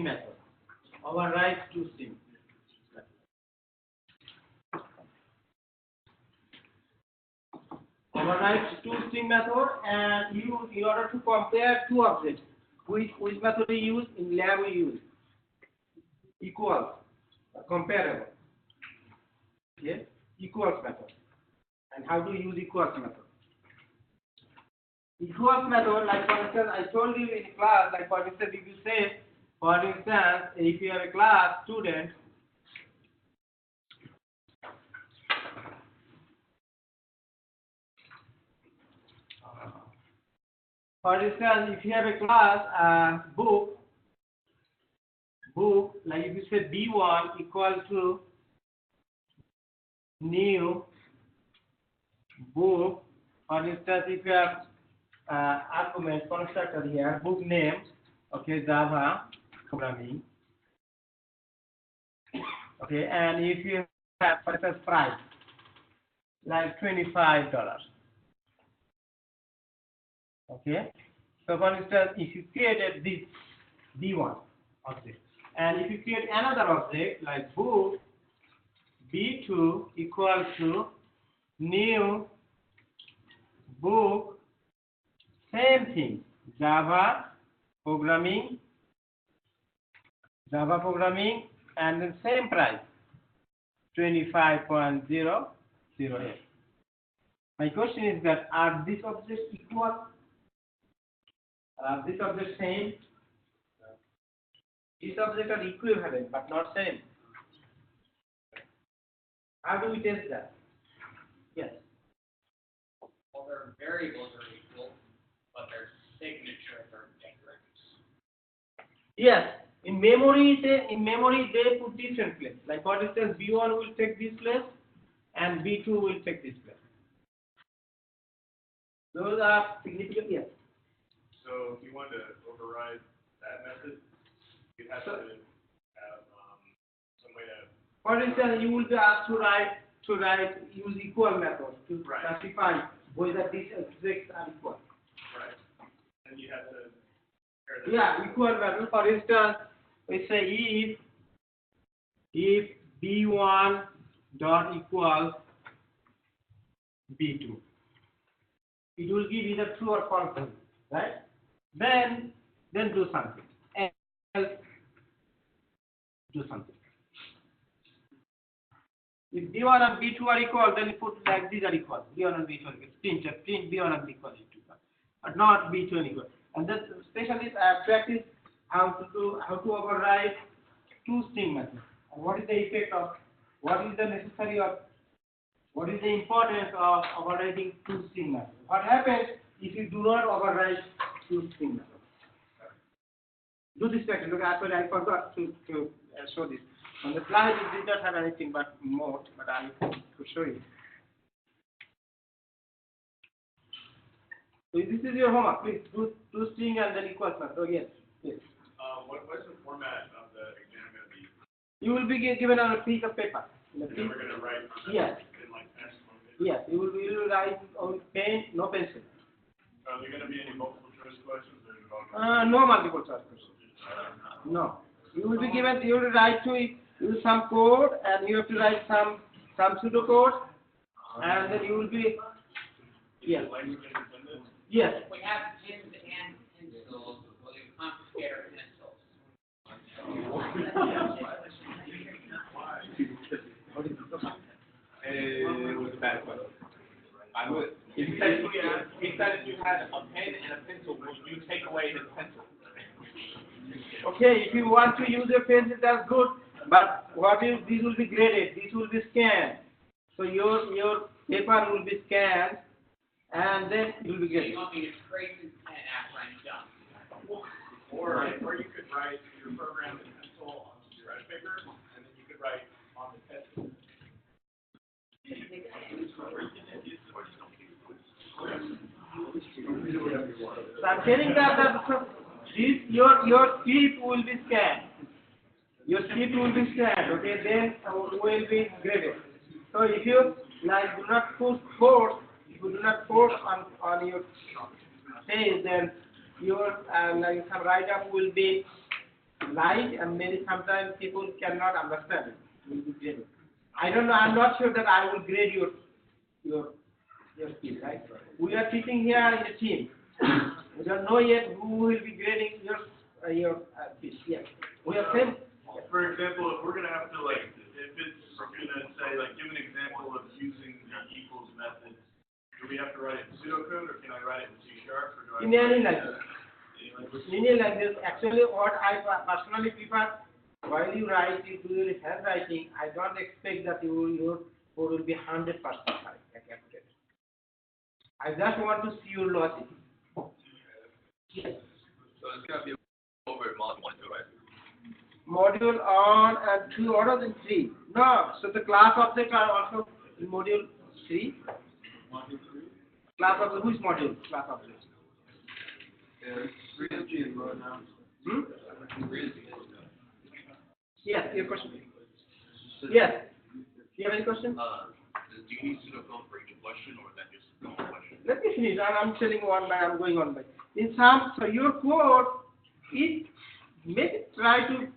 [SPEAKER 1] method. Override toString. Override toString method, and you, in order to compare two objects, which method we use in lab we use equal, comparable. Okay, equals method. And how to use equals method? Equals method, like for instance, I told you in class, like for instance, if you say, for instance, if you have a class student, for instance, if you have a class book, like if you say B1 equal to new book, for instance, if you have argument constructor here, book name, okay, Java programming, okay, and if you have, for instance, price, like $25, okay, so for instance, if you created this B1 object, and if you create another object like book B2 equal to new book, same thing, Java programming, and then same price, 25.008. My question is that are these objects equal? Are these objects same? These objects are equivalent but not same. How do we test that? Yes.
[SPEAKER 4] Well, their variables are equal, but their signatures are different.
[SPEAKER 1] Yes. In memory they put different place. Like for instance, B1 will take this place and B2 will take this place. Those are significant. Yes.
[SPEAKER 2] So if you wanted to override that method, you'd have to have some way to.
[SPEAKER 1] For instance, you will be asked to use equal method to classify whether these objects are equal.
[SPEAKER 2] Right. And you have to.
[SPEAKER 1] Yeah, equal value. For instance, we say if B1 dot equals B2, it will give either true or false value, right? Then do something. Else do something. If B1 and B2 are equal, then you put like these are equal. B1 and B2 are equal. Print B1 and B2 are equal, but not B2 and equal. And then especially practice how to override two string methods. And what is the effect of? What is the necessary of? What is the importance of overriding two string methods? What happens if you do not override two string methods? Do this practice. Look, actually I forgot to show this. On the slide it did not have anything but mode, but I could show you. So this is your homework. Please do string and then equals method. So yes.
[SPEAKER 2] What's the format of the exam going to be?
[SPEAKER 1] You will be given on a piece of paper.
[SPEAKER 2] And then we're going to write on
[SPEAKER 1] Yes.
[SPEAKER 2] in like text on paper?
[SPEAKER 1] Yes. You will write on pen, no pencil.
[SPEAKER 2] Are there going to be any multiple choice questions or
[SPEAKER 1] No multiple choice questions. No. You will be given. You will write to use some code, and you have to write some pseudocode, and then you will be. Yes.
[SPEAKER 2] language independent?
[SPEAKER 1] Yes.
[SPEAKER 4] We have pins and pencils, will you confiscate our pencils?
[SPEAKER 6] It was a bad question. I would. He said if you had a pen and a pencil, would you take away his pencil?
[SPEAKER 1] Okay, if you want to use a pencil, that's good. But these will be graded. These will be scanned. So your paper will be scanned, and then it will be
[SPEAKER 4] So
[SPEAKER 1] graded.
[SPEAKER 4] you want me to trace this pen after I'm done?
[SPEAKER 2] Or you could write your program in pencil on some scratch paper, and then you could write on the pencil.
[SPEAKER 1] So I'm telling that your script will be scanned. Your script will be scanned. Okay, then will be graded. So if you like do not force on your page, then your like some write-up will be light, and maybe sometimes people cannot understand it. Will be graded. I don't know. I'm not sure that I will grade your skill, right? We are teaching here in a team. We don't know yet who will be grading your skill. Yes. We have same.
[SPEAKER 2] For example, if we're going to have to, like, if it's going to say, like, give an example
[SPEAKER 6] write it in C# or do I?
[SPEAKER 1] In any language.
[SPEAKER 6] Any language?
[SPEAKER 1] In any language. Actually, what I personally prefer, while you write, you do your handwriting, I don't expect that your code will be 100% accurate. I just want to see your logic. Yes.
[SPEAKER 7] So it's gonna be over module 1 too, right?
[SPEAKER 1] Module on and 2 or than 3. No, so the class objects are also in module 3.
[SPEAKER 6] Module 3?
[SPEAKER 1] Class object, which module? Class object.
[SPEAKER 7] Yeah, 3 is being run now. 3 is being run now.
[SPEAKER 1] Yes, your question. Yes. Do you have any question?
[SPEAKER 7] Do you need pseudocode for each question, or is that just one question?
[SPEAKER 1] Let me finish. I'm telling one by. I'm going on by. In some, so your code, it make it try to,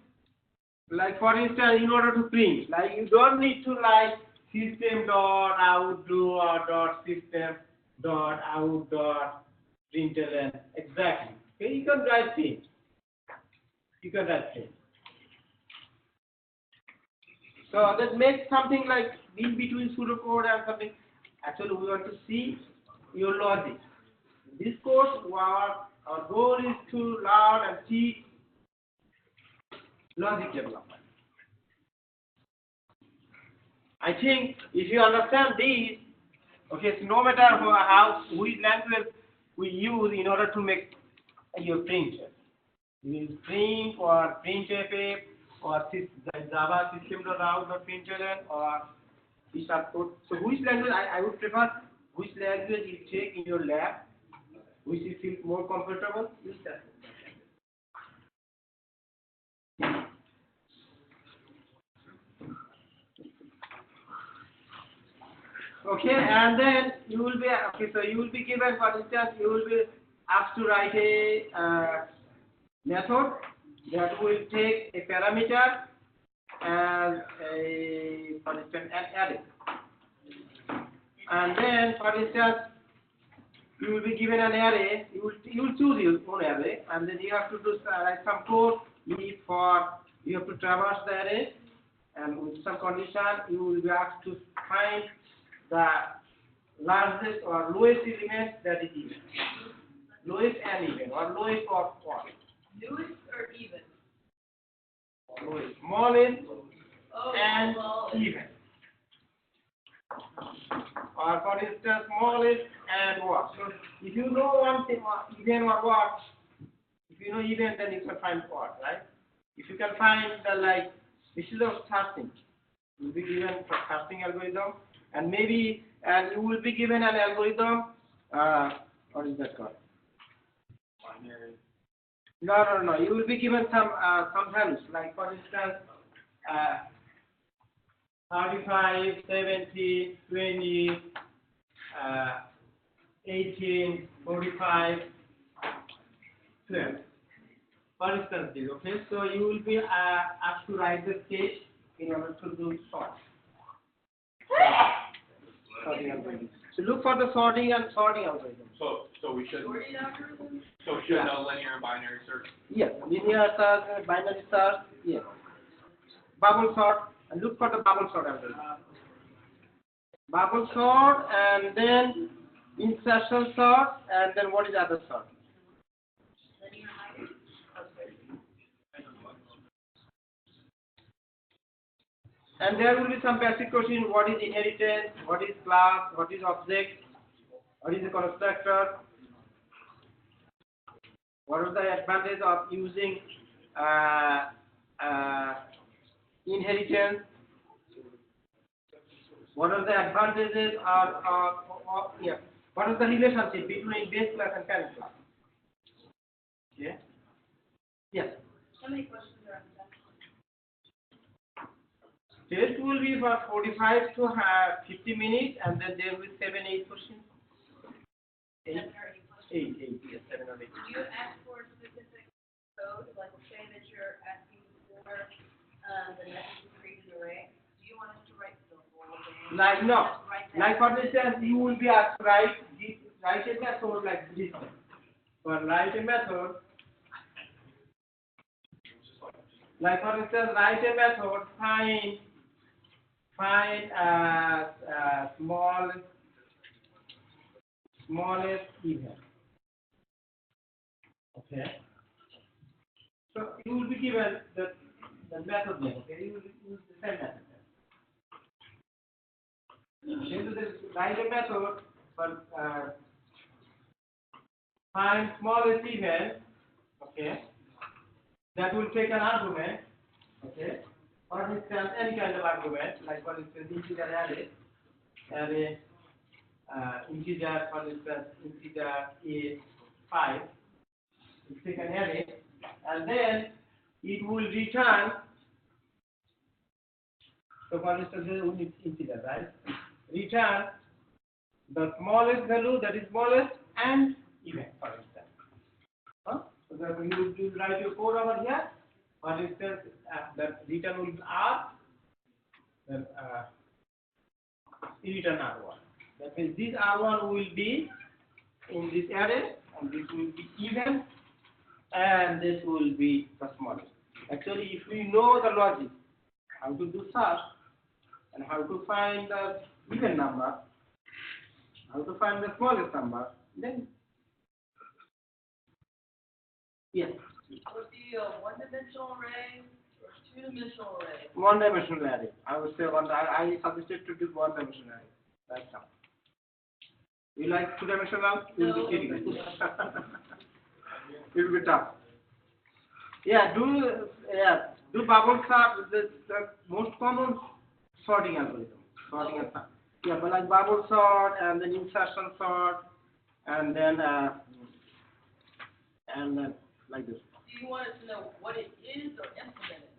[SPEAKER 1] like for instance, in order to print, like you don't need to like system.out.system.out.println exactly. Okay, you can write print. You can write print. So that makes something like in between pseudocode and something. Actually, we want to see your logic. This course, our goal is to learn and teach logic development. I think if you understand these, okay, so no matter which language we use in order to make your printer, you use print or printf or Java system.out.println or C# code. So which language I would prefer, which language you take in your lab, which you feel more comfortable, use that. Okay, and then you will be so you will be given, for instance, you will be asked to write a method that will take a parameter and for instance an array, and then for instance you will be given an array. You will choose your own array, and then you have to do write some code. You have to traverse the array, and with some condition you will be asked to find the largest or lowest element that is even. Lowest and even, or lowest or what?
[SPEAKER 3] Lewis or even?
[SPEAKER 1] Lowest, smallest
[SPEAKER 3] Oh,
[SPEAKER 1] and
[SPEAKER 3] well,
[SPEAKER 1] even. Or for instance, smallest and what? So if you know one thing, even or what, if you know even, then you can find what, right? If you can find the like, this is a casting. You will be given for casting algorithm, and maybe, and you will be given an algorithm. What is that called?
[SPEAKER 6] Binary.
[SPEAKER 1] No. You will be given some values, like for instance, 35, 70, 20, 18, 45, 12. For instance, this, okay. So you will be asked to write the stage in order to do sort. Sorting algorithm. So look for the sorting and sorting algorithm.
[SPEAKER 6] So we should.
[SPEAKER 3] sorting algorithm?
[SPEAKER 6] So we should know linear and binary search.
[SPEAKER 1] Yes, linear search, binary search, yes. Bubble sort, and look for the bubble sort algorithm. Bubble sort, and then insertion sort, and then what is other sort? And there will be some basic question: what is inheritance, what is class, what is object, what is a constructor, what is the advantage of using inheritance, what are the advantages what is the relationship between base class and parent class? Yeah. Yes.
[SPEAKER 3] How many questions are on that?
[SPEAKER 1] Test will be for 45 to 50 minutes, and then there will be 7-8 questions. 8, 8, yes, 7 or 8.
[SPEAKER 3] Do you ask for specific code, like say that you're asking for the message to create an array? Do you want us to write the whole thing?
[SPEAKER 1] Like no,
[SPEAKER 3] Write that?
[SPEAKER 1] like for instance, you will be asked to write a method like this. For write a method, like for instance, write a method, find small smallest event. Okay. So you will be given the method name. Okay, you will use the same method. This is write a method, but find smallest event. Okay, that will take an argument. Okay, for instance, any kind of argument, like for instance, integer array, integer, for instance, integer A5. It take an array, and then it will return. So for instance, we need integer, right? Return the smallest value, that is smallest, and event, for instance. So that you will write your code over here. For instance, the return will be R, then return R1. That means this R1 will be in this array, and this will be event, and this will be the smallest. Actually, if we know the logic, how to do search, and how to find the even number, how to find the smallest number, then yes.
[SPEAKER 3] Was the one-dimensional array or two-dimensional array?
[SPEAKER 1] One-dimensional array. I would say I suggested to do one-dimensional array right now. You like two-dimensional?
[SPEAKER 3] No.
[SPEAKER 1] It will be tough. Do bubble sort, the most common sorting algorithm. Sorting and sort. Yeah, but like bubble sort and then insertion sort and then like this.
[SPEAKER 3] Do you want us to know what it is or implement it?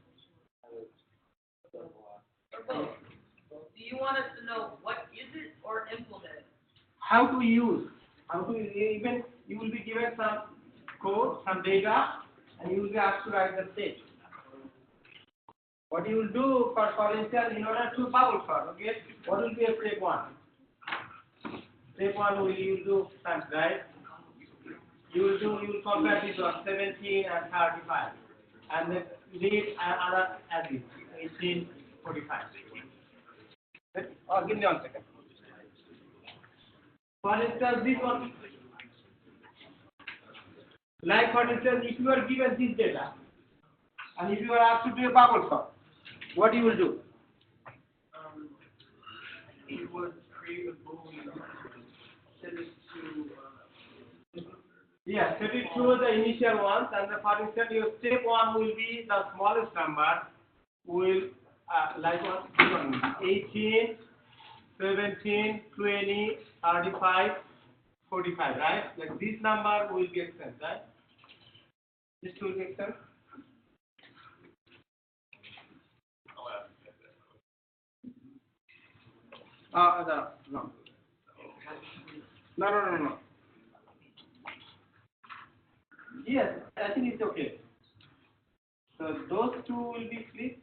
[SPEAKER 3] Or both? Do you want us to know what is it or implement it?
[SPEAKER 1] How to use? Even you will be given some code, some data, and you will be asked to write the state. What you will do, for instance, in order to bubble sort, okay, what will be a step 1? Step 1 will you do something, right? You will compare this one 17 and 35, and then read another as this 18, 45. Give me 1 second. For instance, this one, like for instance, if you are given this data, and if you are asked to do a bubble sort, what you will do?
[SPEAKER 5] You would create a Boolean, set it to,
[SPEAKER 1] Set it to the initial ones, and for instance, your step 1 will be the smallest number, will like 18, 17, 20, 35, 45, right? Like this number will be extended, right? This will be extended. No. Yes, I think it's okay. So those two will be flipped,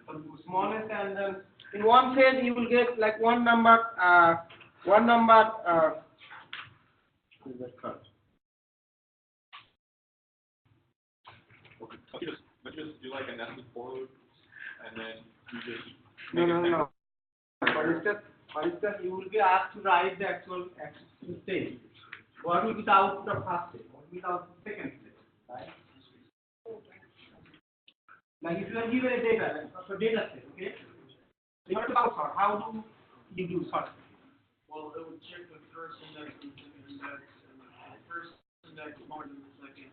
[SPEAKER 1] the smallest, and then in one phase you will get like one number. Is that correct?
[SPEAKER 6] Okay. But just do like a nested for loop, and then you just
[SPEAKER 1] No. For instance, you will be asked to write the actual state. What will be the output of first state? What will be the output of second state? Right? Like if you are given a data, so data set, okay? You have to sort. How do you do sort?
[SPEAKER 5] well, it would check the first index and the second index, and the first index smaller than the second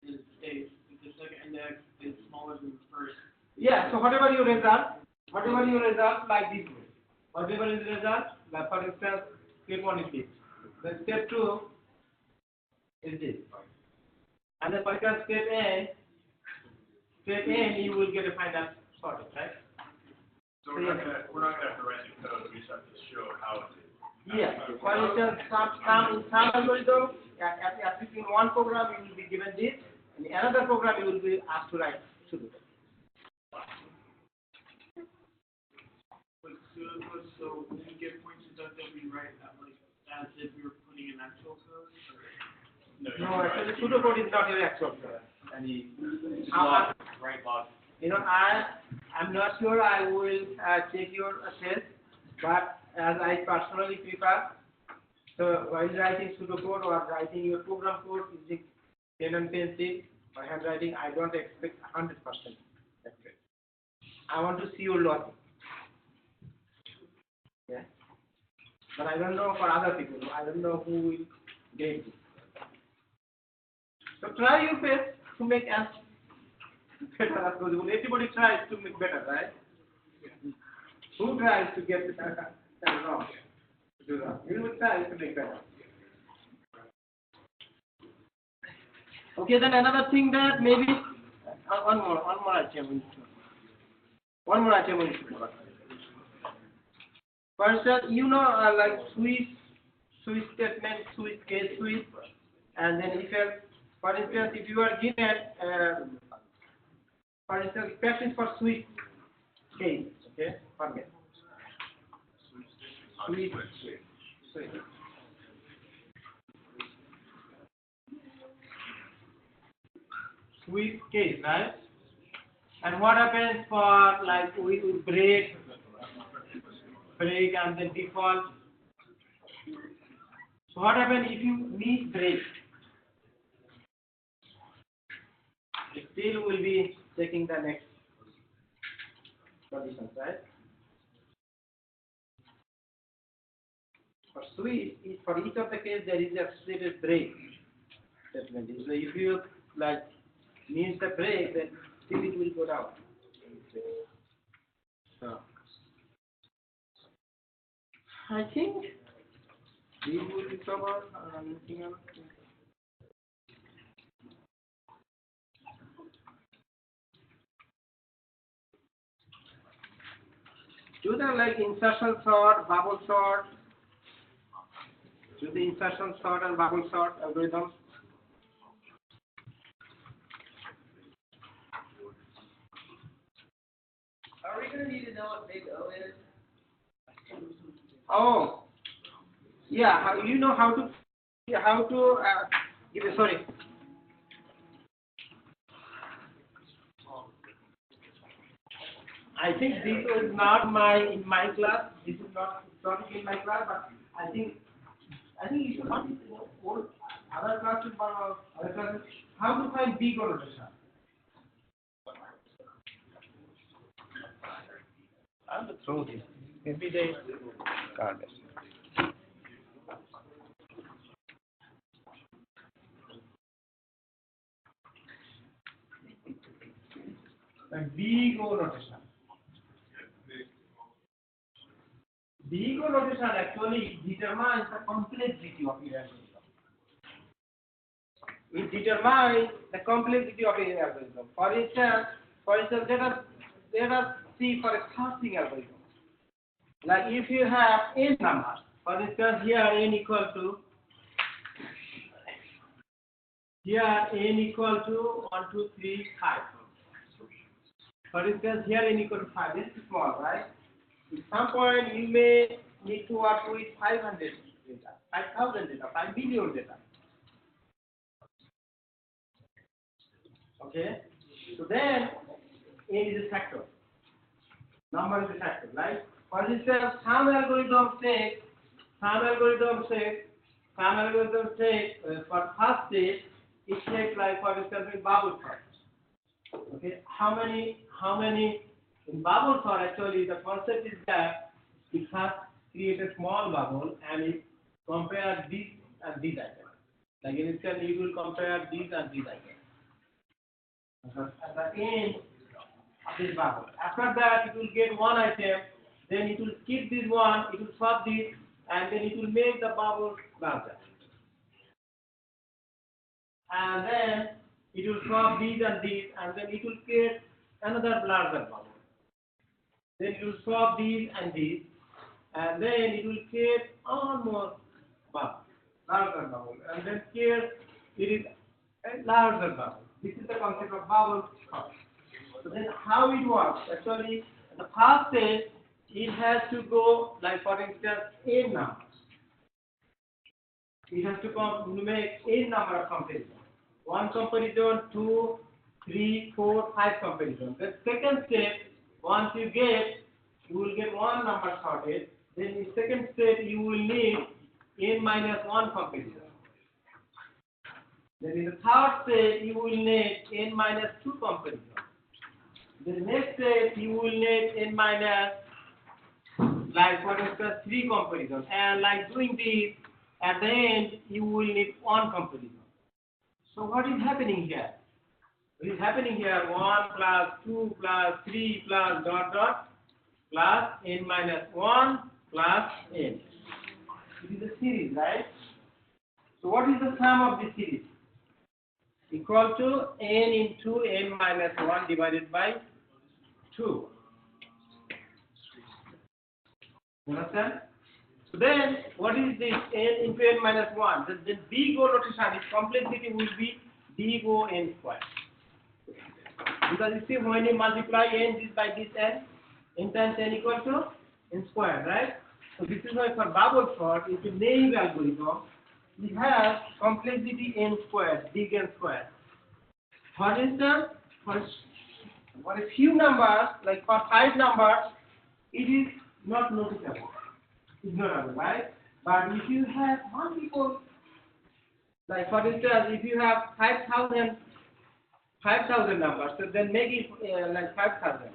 [SPEAKER 5] is state. If the second index is smaller than the first.
[SPEAKER 1] Yeah, so whatever your result, like this way. Whatever is the result, like for instance, step 1 is this. Then step 2 is this. And then for instance, step N, you will get a final sorting, right?
[SPEAKER 2] So we're not gonna have to write the code, we just have to show how it is.
[SPEAKER 1] Yeah. For instance, some algorithm, at least in one program you will be given this, and in another program you will be asked to write to do that.
[SPEAKER 5] So when you get points deducted, we write that like as if we were putting in actual code.
[SPEAKER 1] No, actually pseudocode is not your actual code.
[SPEAKER 6] right log.
[SPEAKER 1] I'm not sure I will take your test, but as I personally prefer So while writing pseudocode or writing your program code using pen and pencil or handwriting, I don't expect 100% accurate. I want to see your logic. Yeah. But I don't know for other people. I don't know who will get this. So try your best to make as better as possible. Everybody tries to make better, right? Who tries to get wrong? You will try to make better. Okay, then another thing that maybe one more item. One more item we need to cover. For instance, like switch statement, switch case switch, and then for instance, if you are given, for instance, practice for switch case, okay, forget. Switch case, right? And what happens for like we break and then default? So what happens if you miss break? Still will be checking the next conditions, right? For switch, for each of the case there is a stated break statement. So if you like miss the break, then still it will go down. So I think we will be covered. Anything else? Do the like insertion sort, bubble sort? Do the insertion sort and bubble sort algorithm?
[SPEAKER 3] Are we gonna need to know what big O is?
[SPEAKER 1] Oh, yeah. You know how to give it. Sorry. I think this is not in my class. This is not in my class, but I think you should not other classes how to find big or notation. I will throw this. Maybe they can't. Like big O notation. Big O notation actually determines the complexity of your algorithm. It determines the complexity of your algorithm. For instance, let us see for a casting algorithm. Like if you have n numbers, for instance, here n equal to 1, 2, 3, 5. For instance, here n equal to 5. This is small, right? At some point, you may need to work with 500 data, 5,000 data, 5 billion data. Okay? So then, n is a factor. Number is a factor, right? For instance, some algorithms take for first stage, it takes like for instance in bubble sort. Okay, how many in bubble sort actually the concept is that it has create a small bubble and it compare this and this item. Like in instance, it will compare these and these items. At the end of this bubble. After that, it will get one item, then it will skip this one, it will swap this, and then it will make the bubble larger. And then it will swap these and these, and then it will create another larger bubble. Then it will swap these and these, and then it will create one more bubble, larger bubble, and then here it is a larger bubble. This is the concept of bubble. So then how it works? Actually, the first stage, it has to go, like for instance, n numbers. It has to make n number of comparisons. 1 comparison, 2, 3, 4, 5 comparisons. The second step, once you will get one number sorted. Then in second step, you will need n minus 1 comparison. Then in the third step, you will need n minus 2 comparison. The next step, you will need n minus, like for instance, 3 comparison. And like doing this, at the end, you will need 1 comparison. So what is happening here? What is happening here? 1 plus 2 plus 3 plus dot dot plus n minus 1 plus n. It is a series, right? So what is the sum of this series? Equal to n into n minus 1 divided by 2. You understand? So then, what is this n into n minus 1? The big O notation, its complexity will be big O n squared. Because you see, when you multiply n this by this n times n equal to n squared, right? So this is why for bubble sort, it's a naive algorithm. We have complexity n squared, big N squared. For instance, for a few numbers, like for 5 numbers, it is not noticeable. Ignorable, right? But if you have multiple, like for instance, if you have 5,000 numbers, so then make it like 5,000.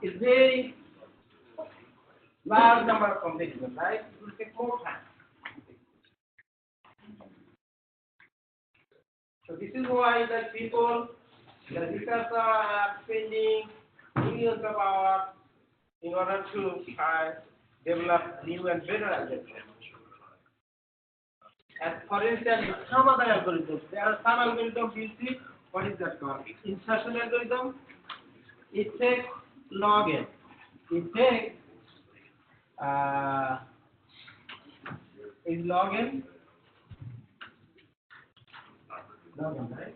[SPEAKER 1] It's very large number of combinations, right? It will take more time. So this is why the people, the researchers are spending millions of hours in order to develop new and better algorithms. And for instance, in some other algorithms, there are some algorithms you see, what is that called? Insertion algorithm. It takes log n. It takes is log n. Log n, right?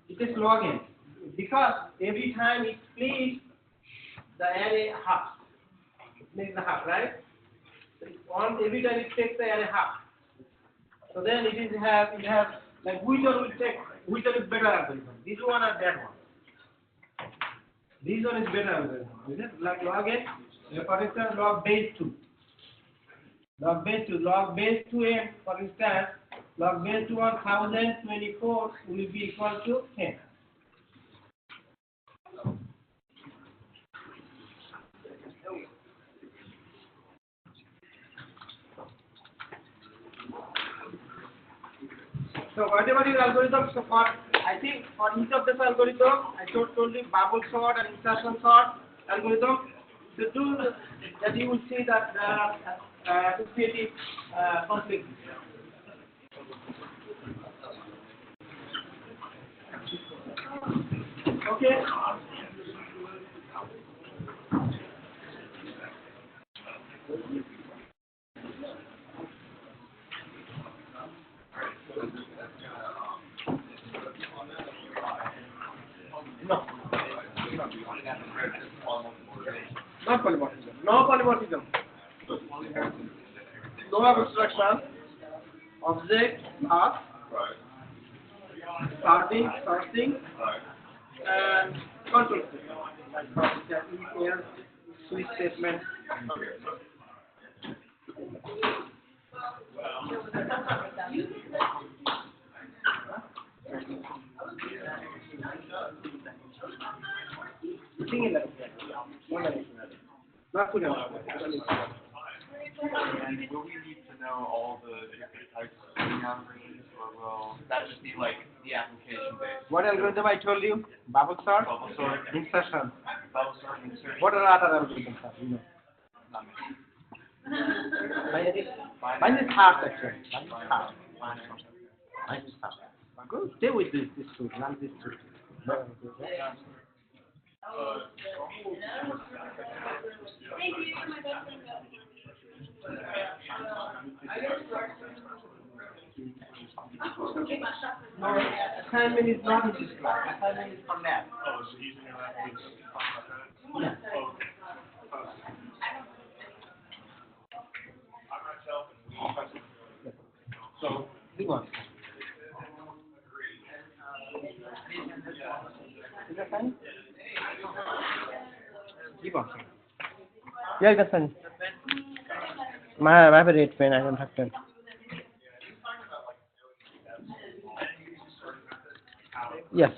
[SPEAKER 1] It is log n because every time it splits the array half. It makes the half, right? So every time it takes the array half. So then it have like which one is better algorithm? This one or that one? This one is better algorithm. Is it like log n? For instance, log base 2. Log base 2n, for instance, log base 2 1024 will be equal to 10. So whatever is algorithm, so for I think for each of this algorithm, I told you bubble sort and insertion sort algorithm. The two that you will see that associative conflict. Okay. No. Not polymorphism. No polymorphism. No abstraction. Object, class, starting, sourcing, and control statement. Like for instance, else, switch statement. Single line. Not full line.
[SPEAKER 7] And will we need to know all the different types of algorithms, or will that just be like the application based?
[SPEAKER 1] What algorithm I told you? Bubble sort?
[SPEAKER 7] Bubble sort.
[SPEAKER 1] Insertion.
[SPEAKER 7] Bubble sort, insertion.
[SPEAKER 1] What are other algorithms? You know. Mine is hard actually. Mine is hard. Go stay with this two. Learn this two. No, assignment is not in this class. Assignment is for lab.
[SPEAKER 2] Oh, so he's in your lab, he's talking about that?
[SPEAKER 1] Yeah.
[SPEAKER 2] Oh, okay. I'm myself and we.
[SPEAKER 1] So, leave on. Is that fine? Leave on. Yeah, that's fine. I have a red pen, I don't have pen. Yes.